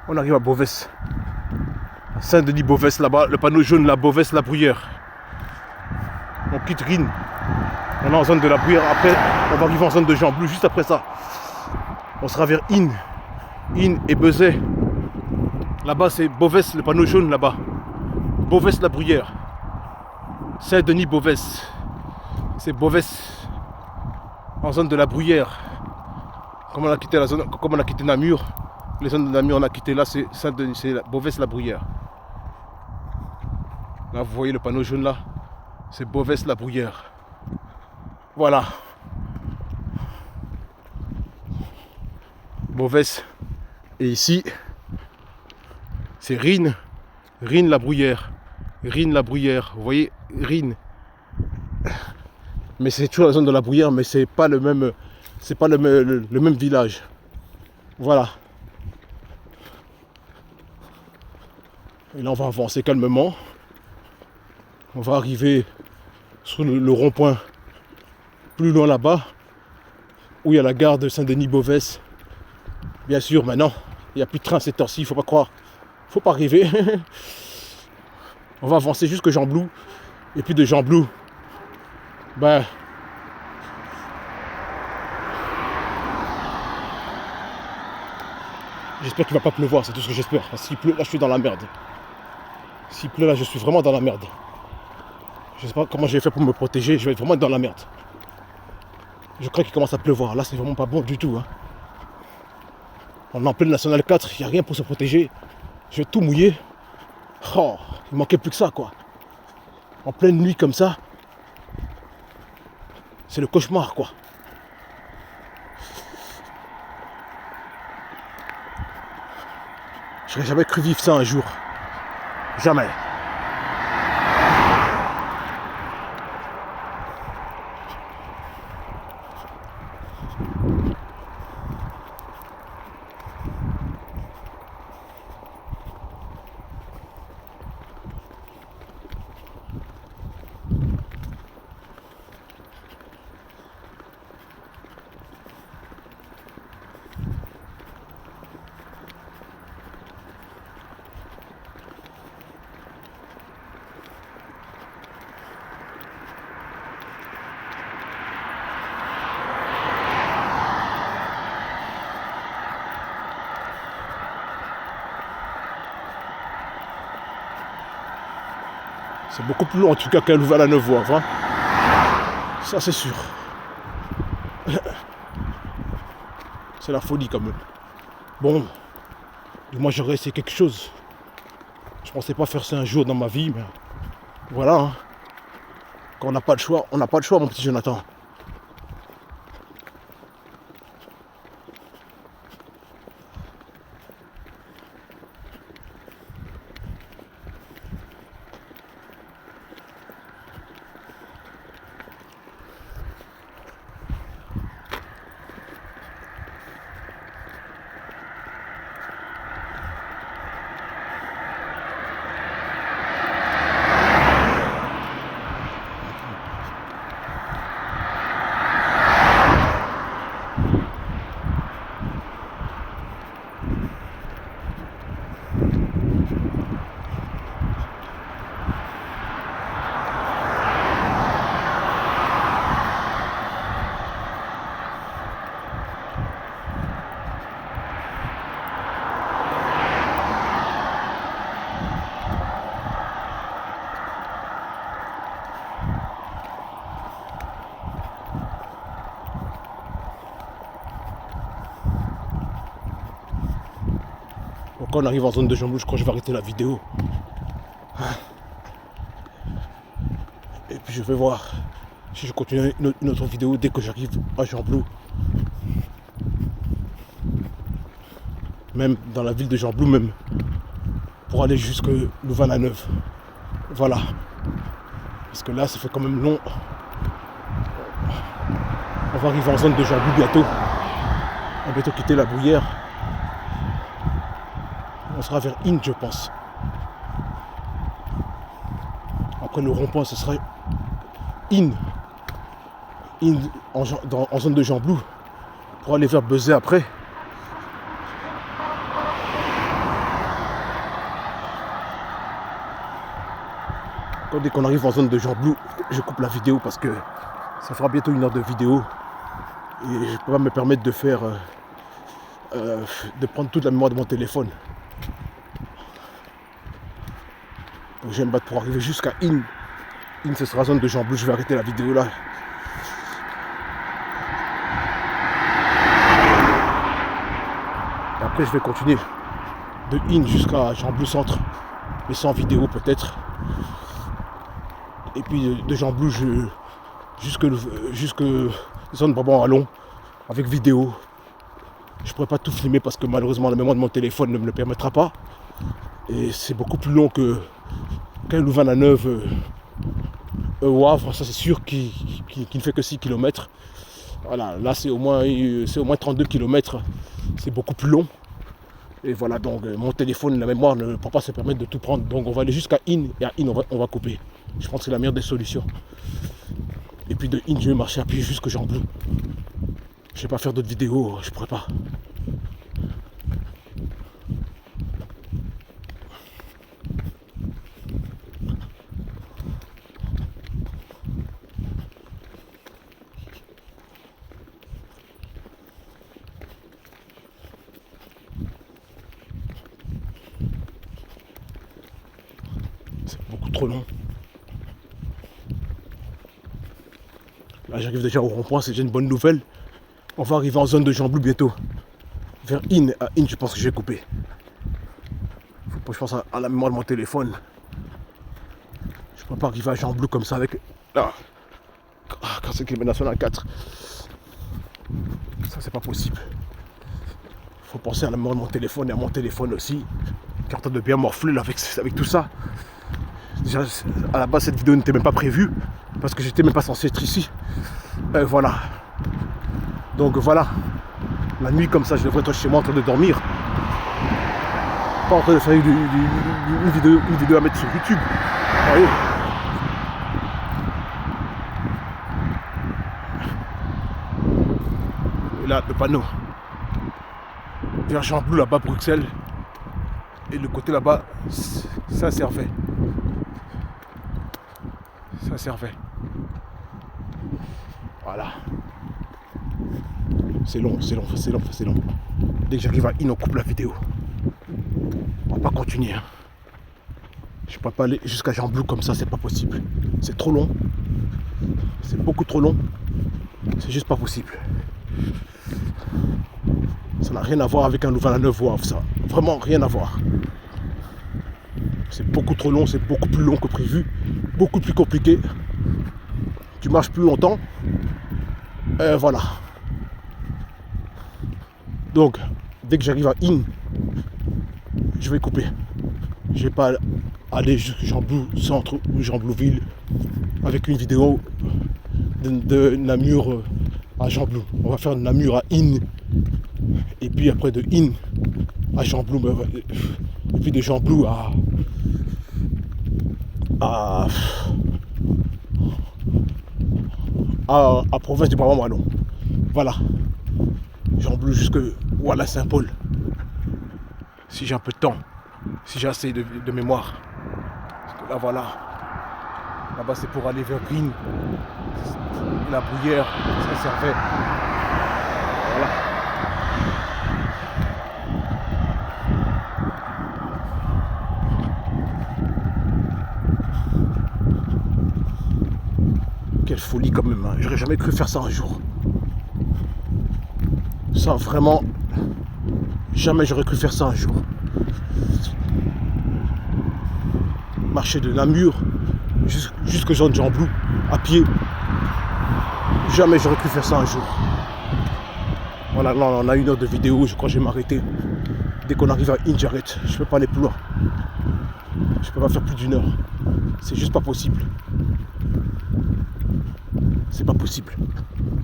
On arrive à Beauvais. Saint-Denis-Beauvais là-bas, le panneau jaune, la Beauvais, la Bruyère. On quitte Rhine. On est en zone de la Bruyère. Après, on va arriver en zone de Gembloux juste après ça. On sera vers Ine. Ine et Bezay. Là-bas, c'est Beauvais, le panneau jaune là-bas. Beauvais, la Bruyère. Saint-Denis-Beauvais. C'est Beauvais. En zone de la Bruyère. Comme on a quitté la zone, comme on a quitté Namur. Les zones de Namur, on a quitté là, c'est Saint-Denis, c'est Beauvais, la Bruyère. Là, vous voyez le panneau jaune là, c'est Beauvais, la Bruyère. Voilà. Beauvais. Et ici, c'est Rhine. Rhine, la Bruyère. Rhine, la Bruyère. Vous voyez, Rhine. Mais c'est toujours la zone de la Bruyère, mais c'est pas le même, c'est pas le même village. Voilà. Et là, on va avancer calmement. On va arriver sur le rond-point plus loin là-bas, où il y a la gare de Saint-Denis-Beauvais. Bien sûr, maintenant, il n'y a plus de train à cette heure-ci, il ne faut pas croire. Il ne faut pas rêver. On va avancer jusqu'à Gembloux. Et puis de Gembloux, ben, j'espère qu'il ne va pas pleuvoir, c'est tout ce que j'espère. Parce qu'il pleut, là, je suis dans la merde. S'il pleut là, je suis vraiment dans la merde. Je ne sais pas comment j'ai fait pour me protéger, je vais être vraiment dans la merde. Je crois qu'il commence à pleuvoir, là c'est vraiment pas bon du tout. Hein. On est en pleine nationale 4, il n'y a rien pour se protéger. Je vais tout mouiller. Oh, il manquait plus que ça, quoi. En pleine nuit comme ça, c'est le cauchemar, quoi. J'aurais jamais cru vivre ça un jour. Jamais. C'est beaucoup plus long en tout cas qu'à Louvain-la-Neuve, hein. Ça c'est sûr. C'est la folie quand même. Bon, moi j'aurais essayé quelque chose. Je pensais pas faire ça un jour dans ma vie, mais voilà. Hein. Quand on n'a pas le choix, on n'a pas le choix, mon petit Jonathan. Donc quand on arrive en zone de Jean-Blou, je crois que je vais arrêter la vidéo. Et puis je vais voir si je continue une autre vidéo dès que j'arrive à Jean-Blou. Même dans la ville de Jean-Blou même. Pour aller jusque Louvain-la-Neuve. Voilà. Parce que là, ça fait quand même long. On va arriver en zone de Jean-Blou bientôt. On va bientôt quitter la Bruyère. On sera vers Inde, je pense. Après le rond-point, ce sera Inde. Inde en zone de Jean-Blou. Pour aller vers Bezay après. Dès qu'on arrive en zone de Jean-Blou, je coupe la vidéo parce que ça fera bientôt 1 heure de vidéo. Et je ne peux pas me permettre de faire de prendre toute la mémoire de mon téléphone. Donc je vais me battre pour arriver jusqu'à Inde. Inde, ce sera zone de Jean-Blou. Je vais arrêter la vidéo là. Et après je vais continuer de Inde jusqu'à Jean-Blou centre. Mais sans vidéo peut-être. Et puis de Jean-Blou jusque zone Brabant-Wallon avec vidéo. Je ne pourrais pas tout filmer parce que malheureusement la mémoire de mon téléphone ne me le permettra pas. Et c'est beaucoup plus long qu'un Louvain-la-Neuve au Havre, ça c'est sûr, qui ne fait que 6 km. Voilà, là c'est au moins 32 km, c'est beaucoup plus long. Et voilà, donc mon téléphone, la mémoire ne peut pas se permettre de tout prendre. Donc on va aller jusqu'à Inde et à Inde on va couper. Je pense que c'est la meilleure des solutions. Et puis de Inde, je vais marcher à pied jusqu'à Jean-Blou. Je ne vais pas faire d'autres vidéos, je pourrais pas. C'est beaucoup trop long. Là j'arrive déjà au rond-point, c'est déjà une bonne nouvelle. On va arriver en zone de Jean-Blou bientôt. vers In. À In, je pense que je vais couper. Faut pas que je pense à la mémoire de mon téléphone. Je ne peux pas arriver à Jean Blou comme ça avec. Ah, quand c'est qu'il est national 4. Ça, c'est pas possible. Faut penser à la mémoire de mon téléphone et à mon téléphone aussi. Qui est en train de bien morfler là, avec tout ça. Déjà, à la base, cette vidéo n'était même pas prévue. Parce que j'étais même pas censé être ici. Voilà. Donc voilà. La nuit comme ça, je devrais être chez moi en train de dormir. Pas en train de faire une vidéo à mettre sur YouTube. Vous voyez. Et là, le panneau. Vers Jean Blou là-bas, Bruxelles. Et le côté là-bas, ça servait. Ça servait. Voilà. C'est long. Dès que j'arrive à In, on coupe la vidéo. On va pas continuer. Hein. Je peux pas aller jusqu'à Jean Blou comme ça, c'est pas possible. C'est trop long. C'est beaucoup trop long. C'est juste pas possible. Ça n'a rien à voir avec un Louvain-la-Neuve, ça. Vraiment rien à voir. C'est beaucoup trop long, c'est beaucoup plus long que prévu. Beaucoup plus compliqué. Tu marches plus longtemps. Voilà. Donc, dès que j'arrive à In, je vais couper. Je vais pas aller jusqu'à Jean Blou centre ou Jean Blouville avec une vidéo de Namur à Jean Blou. On va faire Namur à In. Et puis après de In à Jean Blou. Et puis de Jean Blou à province du Brabant-Wallon. Voilà. Jean Blou jusque voilà Saint-Paul. Si j'ai un peu de temps, si j'ai assez de mémoire. Parce que là voilà. Là-bas c'est pour aller vers Green. La Bruyère, ça servait. Voilà. Quelle folie quand même, hein. J'aurais jamais cru faire ça un jour. Ça vraiment, jamais j'aurais cru faire ça un jour. Marcher de Namur jusqu'au zone Jean Blou, à pied. Jamais j'aurais cru faire ça un jour. Voilà, là on a 1 heure de vidéo, je crois que je vais m'arrêter. Dès qu'on arrive à In, j'arrête. Je peux pas aller plus loin. Je peux pas faire plus d'1 heure. C'est juste pas possible. C'est pas possible.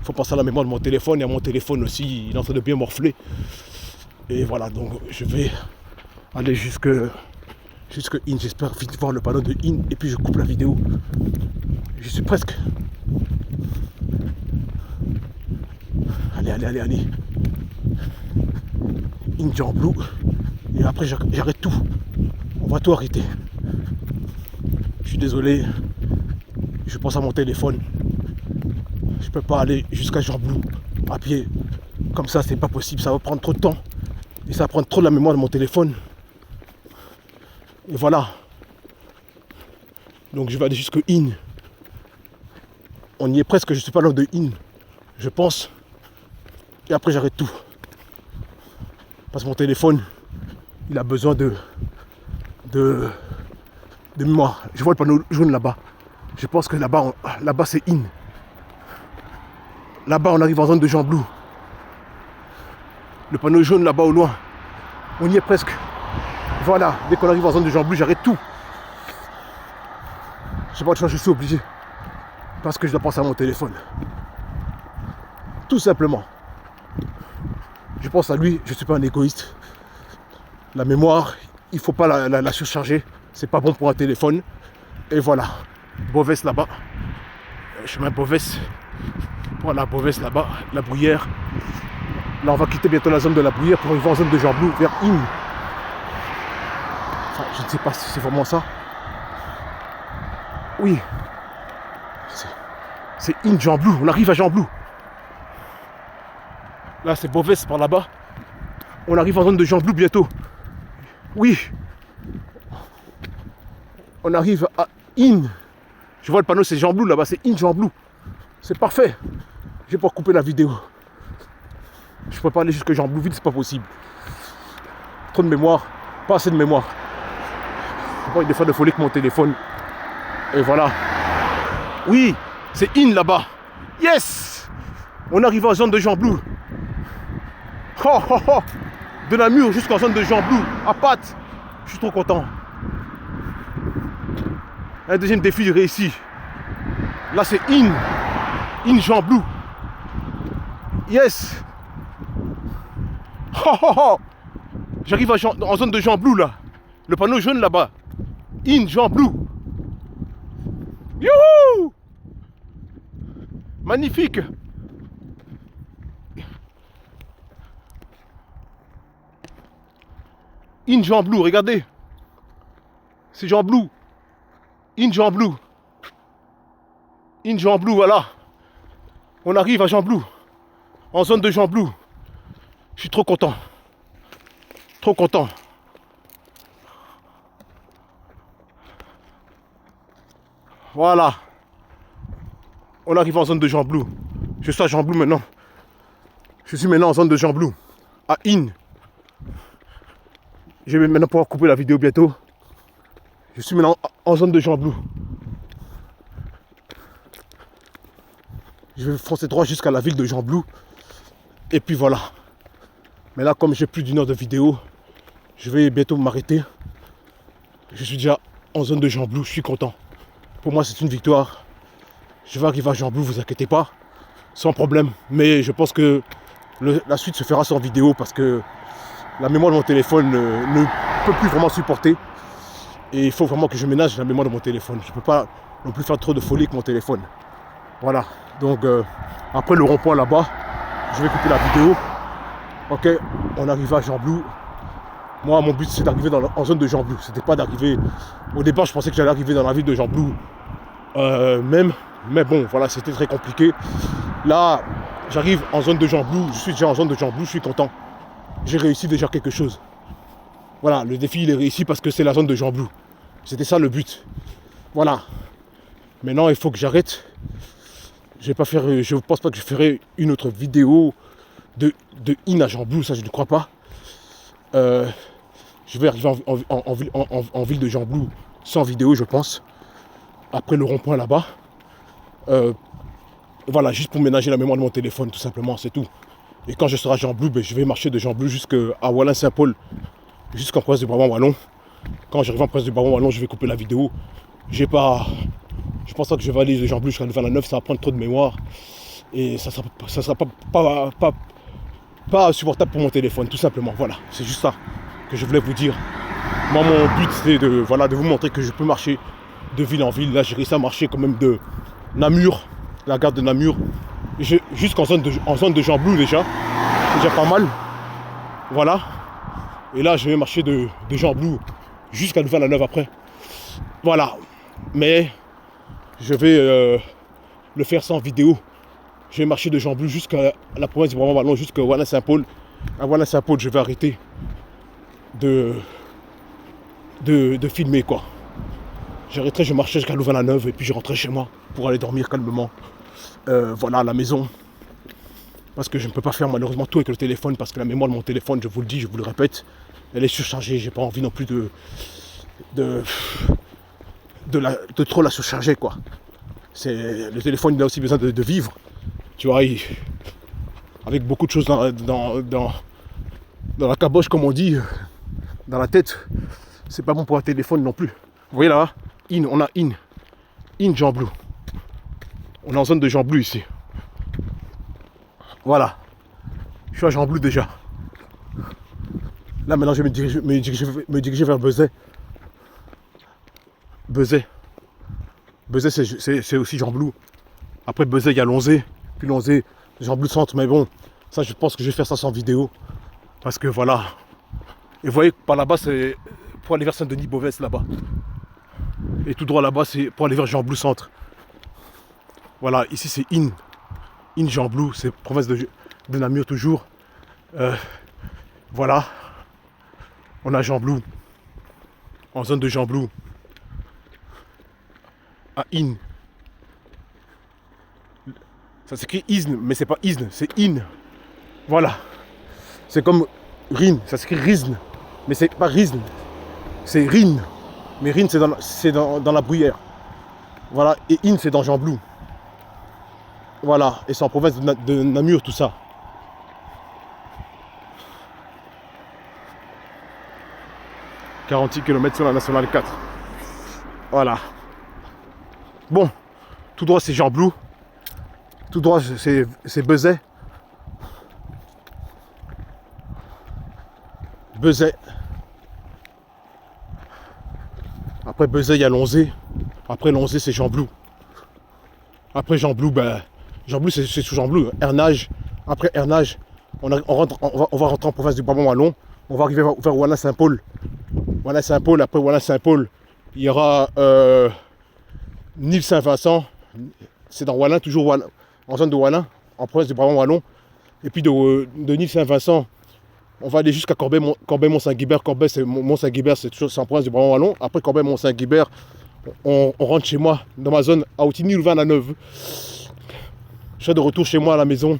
Faut penser à la mémoire de mon téléphone et à mon téléphone aussi, il est en train de bien morfler. Et voilà, donc je vais aller jusque In, j'espère vite voir le panneau de In et puis je coupe la vidéo. Je suis presque. Allez. In Jean Blou. Et après j'arrête tout. On va tout arrêter. Je suis désolé. Je pense à mon téléphone. Je peux pas aller jusqu'à Jean Blou à pied. Comme ça, c'est pas possible. Ça va prendre trop de temps. Et ça va prendre trop de la mémoire de mon téléphone. Et voilà. Donc je vais aller jusque In. On y est presque. Je suis pas loin de In. Je pense. Et après j'arrête tout. Parce que mon téléphone, il a besoin de mémoire. Je vois le panneau jaune là-bas. Je pense que là-bas c'est In. Là-bas on arrive en zone de Jean Blou. Le panneau jaune là-bas au loin. On y est presque. Voilà, dès qu'on arrive en zone de Jean Blou, j'arrête tout. Je sais pas de choix, je suis obligé. Parce que je dois penser à mon téléphone. Tout simplement. Je pense à lui, je ne suis pas un égoïste. La mémoire, il ne faut pas la surcharger. C'est pas bon pour un téléphone. Et voilà. Beauvais là-bas. Chemin Beauvais. Voilà, Beauvais là-bas. La Bruyère. Là, on va quitter bientôt la zone de la Bruyère pour arriver en zone de Jean Blou vers In. Enfin, je ne sais pas si c'est vraiment ça. Oui. C'est In Jean Blou. On arrive à Jean Blou. Là, c'est Beauvais par là-bas. On arrive en zone de Jean Blou bientôt. Oui. On arrive à In. Je vois le panneau, c'est Jean Blou là-bas. C'est In Jean Blou. C'est parfait. Je vais pouvoir couper la vidéo. Je ne peux pas aller jusque Jean Blou vite, c'est pas possible. Trop de mémoire, pas assez de mémoire. Je n'ai pas envie de faire de folie avec mon téléphone. Et voilà. Oui, c'est in là-bas. Yes! On arrive en zone de Jean Blou. Oh, oh, oh. De Namur jusqu'en zone de Jean Blou, à Pâtes. Je suis trop content. Un deuxième défi réussi. Là c'est in Jean Blou. Yes. Oh, oh, oh. J'arrive en zone de Jean Blou là. Le panneau jaune là-bas. In Jean Blou. Youhou! Magnifique. In Jean Blou, regardez. C'est Jean Blou. In Jean Blou. In Jean Blou, voilà. On arrive à Jean Blou. En zone de Jean Blou. Je suis trop content. Trop content. Voilà. On arrive en zone de Jean Blou. Je suis à Jean Blou maintenant. Je suis maintenant en zone de Jean Blou. À In. Je vais maintenant pouvoir couper la vidéo bientôt. Je suis maintenant en zone de Jean Blou. Je vais foncer droit jusqu'à la ville de Jean Blou. Et puis voilà. Mais là, comme j'ai plus d'une heure de vidéo, je vais bientôt m'arrêter. Je suis déjà en zone de Jean Blou. Je suis content. Pour moi, c'est une victoire. Je vais arriver à Jean Blou, vous inquiétez pas. Sans problème. Mais je pense que la suite se fera sans vidéo parce que la mémoire de mon téléphone ne peut plus vraiment supporter. Et il faut vraiment que je ménage la mémoire de mon téléphone. Je ne peux pas non plus faire trop de folie avec mon téléphone. Voilà. Donc après le rond-point là-bas, je vais couper la vidéo. Ok, on arrive à Jean Blou. Moi, mon but c'est d'arriver en zone de Jean Blou. C'était pas d'arriver. Au départ, je pensais que j'allais arriver dans la ville de Jean Blou. Mais bon, voilà, c'était très compliqué. Là, j'arrive en zone de Jean Blou. Je suis déjà en zone de Jean Blou. Je suis content. J'ai réussi déjà quelque chose. Voilà, le défi il est réussi parce que c'est la zone de Jean Blou. C'était ça le but. Voilà. Maintenant, il faut que j'arrête. Je ne pense pas que je ferai une autre vidéo de In à Jean Blou, ça je ne crois pas. Je vais arriver en ville de Jean Blou sans vidéo, je pense. Après le rond-point là-bas. Voilà, juste pour ménager la mémoire de mon téléphone, tout simplement, c'est tout. Et quand je serai à Jean Blou, je vais marcher de Jean Blou jusqu'à Walin-Saint-Paul, jusqu'en Prince du Brabant-Wallon. Quand j'arrive en Prince du Brabant-Wallon, je vais couper la vidéo. Je pense pas que je vais aller de Jean Blou jusqu'à Louvain-la-Neuve, ça va prendre trop de mémoire. Et ça sera pas supportable pour mon téléphone, tout simplement. Voilà, c'est juste ça que je voulais vous dire. Moi, mon but, c'est de vous montrer que je peux marcher de ville en ville. Là, j'ai réussi à marcher quand même de Namur, la gare de Namur, jusqu'en zone de Jean Blou déjà. C'est déjà pas mal. Voilà. Et là, je vais marcher de Jean Blou jusqu'à Louvain-la-Neuve après. Voilà. Mais je vais le faire sans vidéo. Je vais marcher de Jean Blou jusqu'à la province du Brabant-Wallon, jusqu'à Walin-Saint-Paul. À Walin-Saint-Paul, je vais arrêter de filmer, quoi. J'arrêterai, je marcherai jusqu'à Louvain-la-Neuve et puis je rentrerai chez moi pour aller dormir calmement. Voilà, à la maison. Parce que je ne peux pas faire malheureusement tout avec le téléphone, parce que la mémoire de mon téléphone, je vous le dis, je vous le répète, elle est surchargée. J'ai pas envie non plus de trop la surcharger, quoi. Le téléphone, il a aussi besoin de vivre. Tu vois, avec beaucoup de choses dans la caboche, comme on dit, dans la tête, c'est pas bon pour un téléphone non plus. Vous voyez là, on a In Jean Blou. On est en zone de Jean Blou ici. Voilà. Je suis à Jean Blou déjà. Là maintenant je vais me diriger vers Bezay. Bezay c'est aussi Jean Blou. Après Bezay il y a Lonzé. Puis Lonzé, Jean Blou centre. Mais bon, ça je pense que je vais faire ça sans vidéo. Parce que voilà. Et vous voyez par là-bas c'est pour aller vers Saint-Denis-Beauvais là-bas. Et tout droit là-bas c'est pour aller vers Jean Blou centre. Voilà, ici c'est In Jean Blou, c'est province de Namur toujours. Voilà. On a Jean Blou. En zone de Jean Blou. À In. Ça s'écrit Isne, mais c'est pas Isne, c'est In. Voilà. C'est comme Rhin, ça s'écrit Rizn. Mais c'est pas Rizn, c'est Rhin. Mais Rhin, c'est dans la Bruyère. Voilà, et In, c'est dans Gembloux. Voilà, et c'est en province de Namur, tout ça. « 46 km sur la nationale 4. Voilà. Bon, tout droit c'est Gembloux. Tout droit c'est Bezet. Bezet. Après Bezet, il y a Lonzé. Après Lonzé, c'est Gembloux. Après Gembloux, ben, Gembloux, c'est sous Gembloux. Hernage. Après Hernage, on va rentrer en province du Brabant Wallon. On va arriver vers Wallin-Saint-Paul. Wallin-Saint-Paul, après Wallin-Saint-Paul, il y aura Nives-Saint-Vincent. C'est dans Wallin, toujours Wallin, en zone de Wallin, en province du Brabant Wallon. Et puis de Nives-Saint-Vincent, on va aller jusqu'à Corbeil-Mont-Saint-Guibert. Corbeil, c'est Mont-Saint-Guibert, c'est en province du Brabant Wallon. Après Corbeil-Mont-Saint-Guibert, on rentre chez moi, dans ma zone, à Outigny-Louvain-la-Neuve. Je serai de retour chez moi à la maison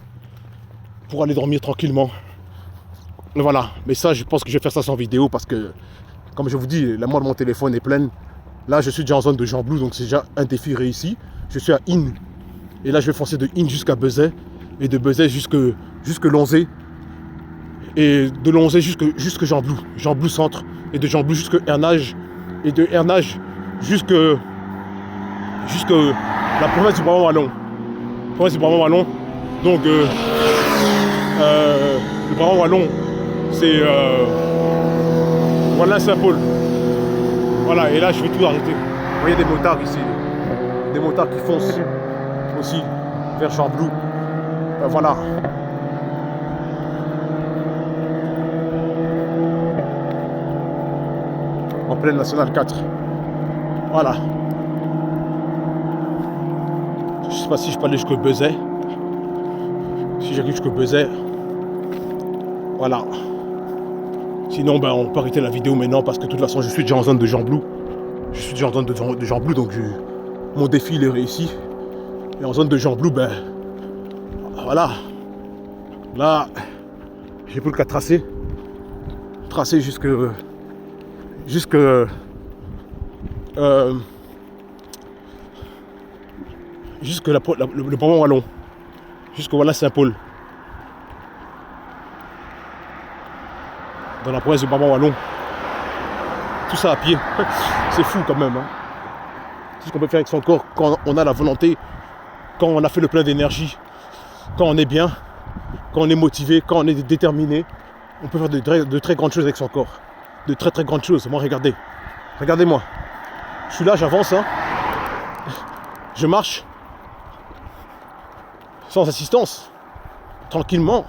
pour aller dormir tranquillement. Voilà, mais ça, je pense que je vais faire ça sans vidéo parce que, comme je vous dis, la mémoire de mon téléphone est pleine. Là, je suis déjà en zone de Gembloux, donc c'est déjà un défi réussi. Je suis à In. Et là, je vais foncer de In jusqu'à Bezet. Et de Bezet jusque Lonzé. Et de Lonzé jusque Gembloux. Gembloux centre. Et de Gembloux jusque Hernage. Et de Hernage jusque la province du Brabant Wallon. Province du Brabant Wallon. Donc, le Brabant Wallon, c'est Wallin-Saint-Paul. Voilà, et là je vais tout arrêter. Vous voyez des motards ici, des motards qui foncent aussi vers Gembloux. Voilà. En pleine nationale 4. Voilà. Je sais pas si je peux aller jusqu'au Bezet. Si j'arrive jusqu'au Bezet. Voilà. Sinon, ben, on peut arrêter la vidéo maintenant parce que de toute façon, je suis déjà en zone de Gembloux. Je suis déjà en zone de Gembloux, donc mon défi il est réussi. Et en zone de Gembloux, ben voilà. Là, j'ai plus qu'à tracer. Tracer jusque le Brabant Wallon. Jusqu'au Wallin-Saint-Paul. Dans la province du Brabant Wallon. Tout ça à pied. C'est fou quand même. Hein. C'est ce qu'on peut faire avec son corps quand on a la volonté, quand on a fait le plein d'énergie, quand on est bien, quand on est motivé, quand on est déterminé. On peut faire de très grandes choses avec son corps. De très très grandes choses. Moi, regardez. Regardez-moi. Je suis là, j'avance. Hein. Je marche. Sans assistance. Tranquillement.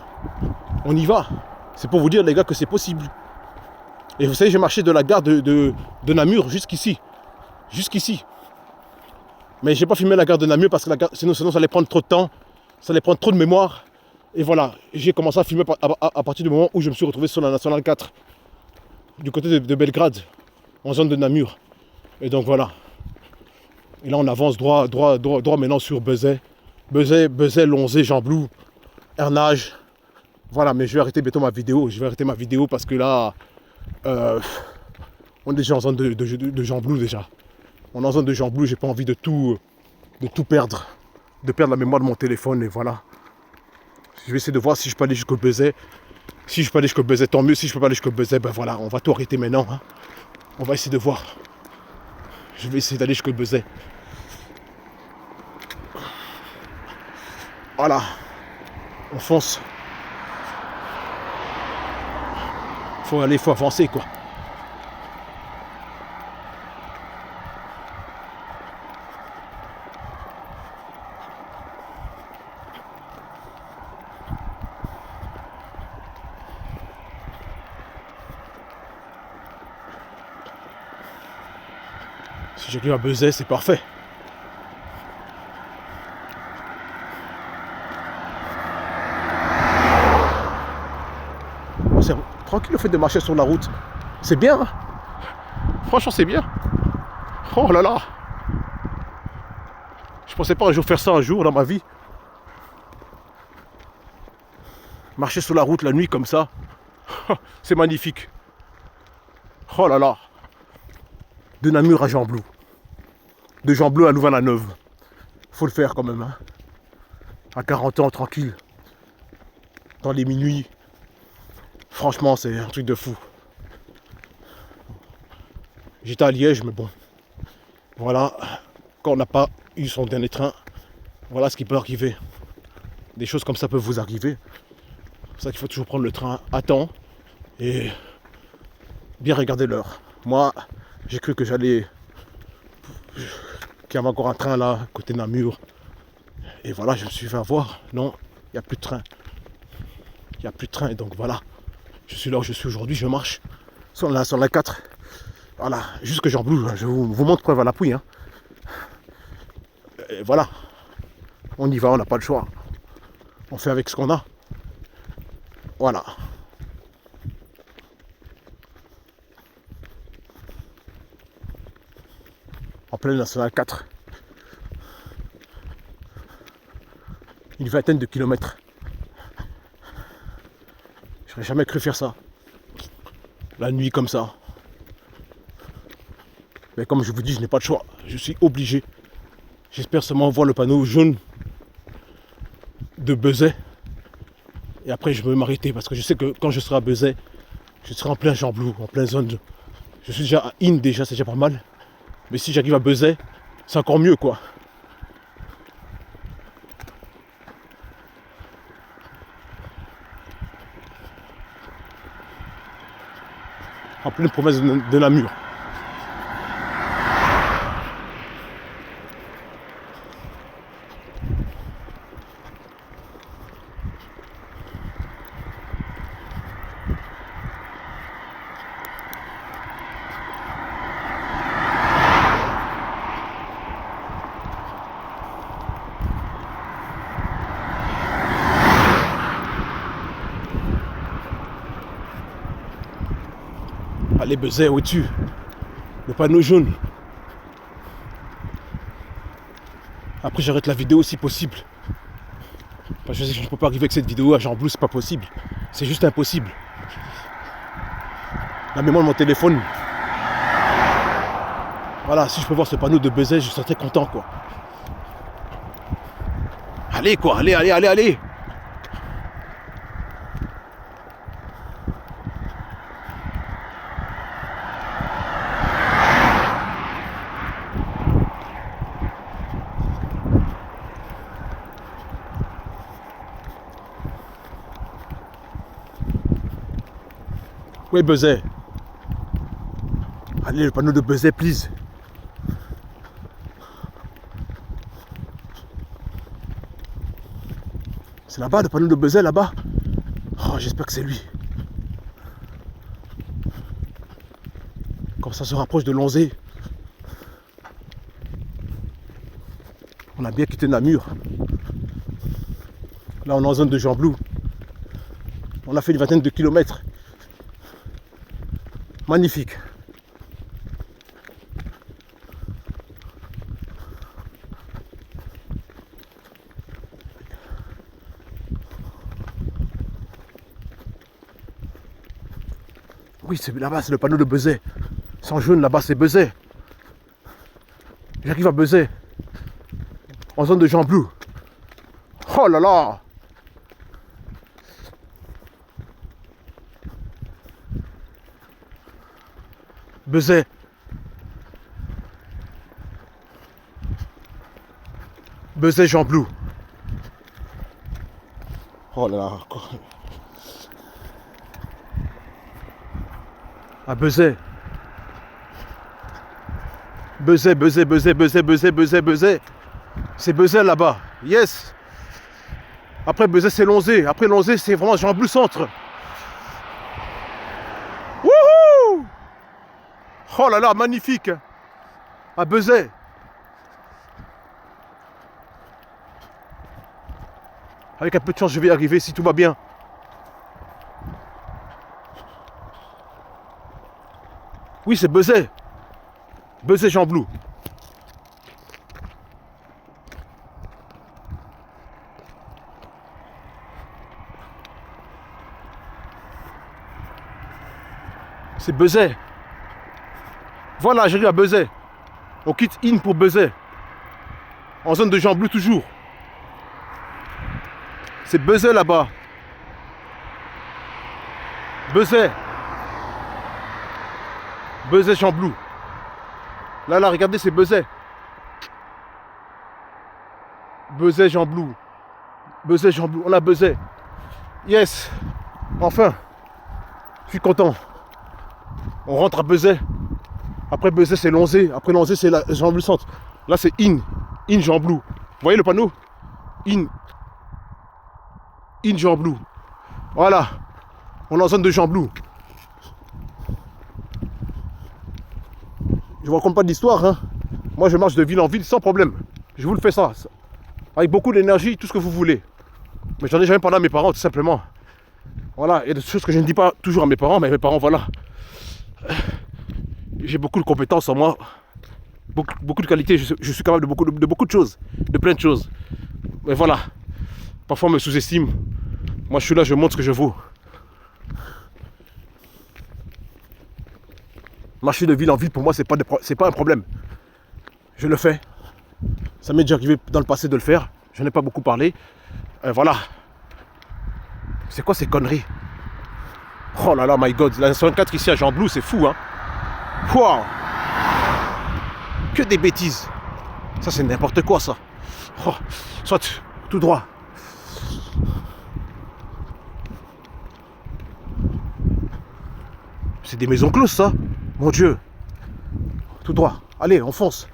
On y va. C'est pour vous dire, les gars, que c'est possible. Et vous savez, j'ai marché de la gare de Namur jusqu'ici. Jusqu'ici. Mais j'ai pas filmé la gare de Namur parce que sinon ça allait prendre trop de temps. Ça allait prendre trop de mémoire. Et voilà, j'ai commencé à filmer à partir du moment où je me suis retrouvé sur la Nationale 4. Du côté de Belgrade. En zone de Namur. Et donc voilà. Et là on avance droit maintenant sur Bezet. Bezet, Lonzé, Gembloux, Hernage. Voilà, mais je vais arrêter bientôt ma vidéo. Je vais arrêter ma vidéo parce que là, on est déjà en zone de Gembloux déjà. On est en zone de Gembloux, j'ai pas envie de tout perdre. De perdre la mémoire de mon téléphone et voilà. Je vais essayer de voir si je peux aller jusqu'au Bezet. Si je peux aller jusqu'au Bezet, tant mieux. Si je peux pas aller jusqu'au Bezet, ben voilà, on va tout arrêter maintenant. Hein. On va essayer de voir. Je vais essayer d'aller jusqu'au Bezet. Voilà. On fonce. Faut avancer quoi. Si j'arrive à Bezet, c'est parfait. C'est tranquille le fait de marcher sur la route. C'est bien. Hein. Franchement, c'est bien. Oh là là. Je pensais pas un jour faire ça un jour dans ma vie. Marcher sur la route la nuit comme ça. C'est magnifique. Oh là là. De Namur à Gembloux. De Gembloux à Louvain-la-Neuve. Faut le faire quand même. Hein. À 40 ans, tranquille. Dans les minuits. Franchement, c'est un truc de fou. J'étais à Liège, mais bon. Voilà. Quand on n'a pas eu son dernier train, voilà ce qui peut arriver. Des choses comme ça peuvent vous arriver. C'est pour ça qu'il faut toujours prendre le train à temps et bien regarder l'heure. Moi, j'ai cru que j'allais... qu'il y avait encore un train là, côté Namur. Et voilà, je me suis fait avoir. Non, il n'y a plus de train. Il n'y a plus de train, et donc voilà. Je suis là où je suis aujourd'hui, je marche sur la 4. Voilà, jusque Gembloux, je vous montre preuve à l'appui. Hein. Et voilà, on y va, on n'a pas le choix. On fait avec ce qu'on a. Voilà. En pleine nationale 4. Une vingtaine de kilomètres. J'aurais jamais cru faire ça. La nuit comme ça. Mais comme je vous dis, je n'ai pas de choix. Je suis obligé. J'espère seulement voir le panneau jaune de Bezet. Et après, je vais m'arrêter. Parce que je sais que quand je serai à Bezet, je serai en plein Gembloux, en pleine zone. Je suis déjà à In déjà, c'est déjà pas mal. Mais si j'arrive à Bezet, c'est encore mieux quoi. En pleine promesse de Namur. Allez, Bezet, où es-tu? Le panneau jaune. Après, j'arrête la vidéo si possible. Parce que je sais que je ne peux pas arriver avec cette vidéo à Gembloux, c'est pas possible. C'est juste impossible. La mémoire de mon téléphone. Voilà, si je peux voir ce panneau de Bezet, je serais très content, quoi. Allez, quoi, allez, allez, allez, allez. Oui, Bezet. Allez, le panneau de Bezet, please. C'est là-bas, le panneau de Bezet, là-bas. Oh, j'espère que c'est lui. Comme ça se rapproche de Lonzé. On a bien quitté Namur. Là, on est en zone de Gembloux. On a fait une vingtaine de kilomètres. Magnifique. Oui, c'est là-bas, c'est le panneau de Bezet. Sans jaune, là-bas, c'est Bezet. J'arrive à Bezet. En zone de Gembloux. Oh là là! Bezet. Bezet, Gembloux. Oh là là. À Bezet. Bezet, Bezet, Bezet, Bezet, Bezet, Bezet, Bezet. C'est Bezet là-bas. Yes. Après Bezet, c'est Lonzé. Après Lonzé, c'est vraiment Gembloux centre. Wouhou! Oh là là, magnifique. À Bezet. Avec un peu de chance, je vais y arriver si tout va bien. Oui, c'est Bezet. Bezet, Gembloux. C'est Bezet. Voilà, j'arrive à Bezet. On quitte In pour Bezet. En zone de Jean Blou toujours. C'est Bezet là-bas. Bezet. Bezet Jean Blou. Là, regardez, c'est Bezet. Bezet Jean Blou. Bezet Jean Blou. On a Bezet. Yes. Enfin. Je suis content. On rentre à Bezet. Après Bezet, c'est Lonzé. Après Lonzé, c'est la Jean Blou Centre. Là, c'est In. In Jean Blou. Vous voyez le panneau? In. In Jean Blou. Voilà. On est en zone de Jean Blou. Je vous raconte pas d'histoire. Hein. Moi, je marche de ville en ville sans problème. Je vous le fais ça. Avec beaucoup d'énergie, tout ce que vous voulez. Mais j'en ai jamais parlé à mes parents, tout simplement. Voilà. Il y a des choses que je ne dis pas toujours à mes parents, mais mes parents, voilà. J'ai beaucoup de compétences en moi. Beaucoup de qualités. Je suis capable de beaucoup de choses. De plein de choses. Mais voilà. Parfois, on me sous-estime. Moi, je suis là, je montre ce que je vaux. Marcher de ville en ville, pour moi, c'est pas un problème. Je le fais. Ça m'est déjà arrivé dans le passé de le faire. Je n'ai pas beaucoup parlé. Voilà. C'est quoi ces conneries? Oh là là, my God. La 64 ici à Jean Blou, c'est fou, hein. Wow. Que des bêtises. Ça, c'est n'importe quoi, ça. Oh. Soit tout droit. C'est des maisons closes, ça. Mon Dieu. Tout droit. Allez, on fonce.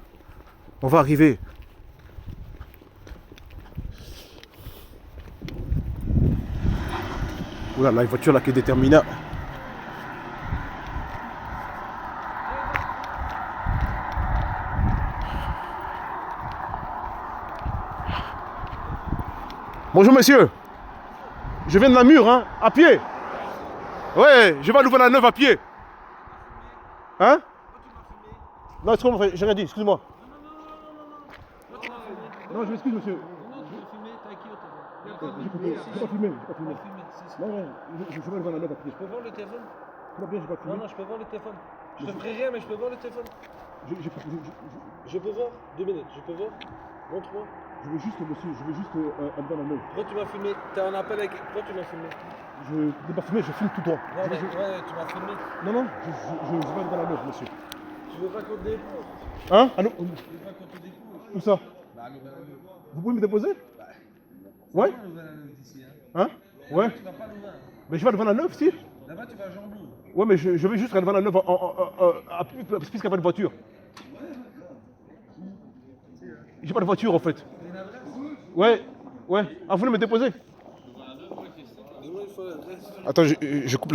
On va arriver. Oula, la voiture là qui est déterminée. Bonjour monsieur. Je viens de Namur, hein, à pied. Ouais, je vais à Louvain-la-Neuve à pied. Hein? Non, j'ai rien dit, excuse-moi. Non, je m'excuse, monsieur. Non, tu veux filmer, t'as qui au téléphone? J'ai pas filmé, Non, je vais devant la neuve après. Je peux voir le téléphone? Tout va bien, j'ai pas filmé. Non, je peux voir le téléphone. Je te ferai rien, mais je peux voir le téléphone. Je peux voir? 2 minutes, je peux voir? Montre-moi. Je veux juste, monsieur, aller dans la neuve. Pourquoi tu m'as filmé? T'es en appel avec... Pourquoi tu m'as filmé? Je n'ai pas filmé, je filme tout droit. Non, mais ouais, tu m'as filmé. Non, je vais aller dans la neuve, monsieur. Tu veux pas qu'on te dépose? Hein? Ah non. Tu veux pas qu'on te dépose? Où ça? Bah, à Louvain-la-Neuve. Vous pouvez me déposer? Bah, ouais? Louvain-la-Neuve d'ici, hein. Hein? Ouais. Tu vas pas à Louvain. Mais je vais devant la neuve, si? Là-bas, tu vas à Jean Blou. Ouais, mais je vais juste aller devant la neuve puisqu'il n'y a pas de voiture. J'ai pas de voiture en fait. Ouais, ouais. Ah, vous voulez me déposer? Attends, je coupe la...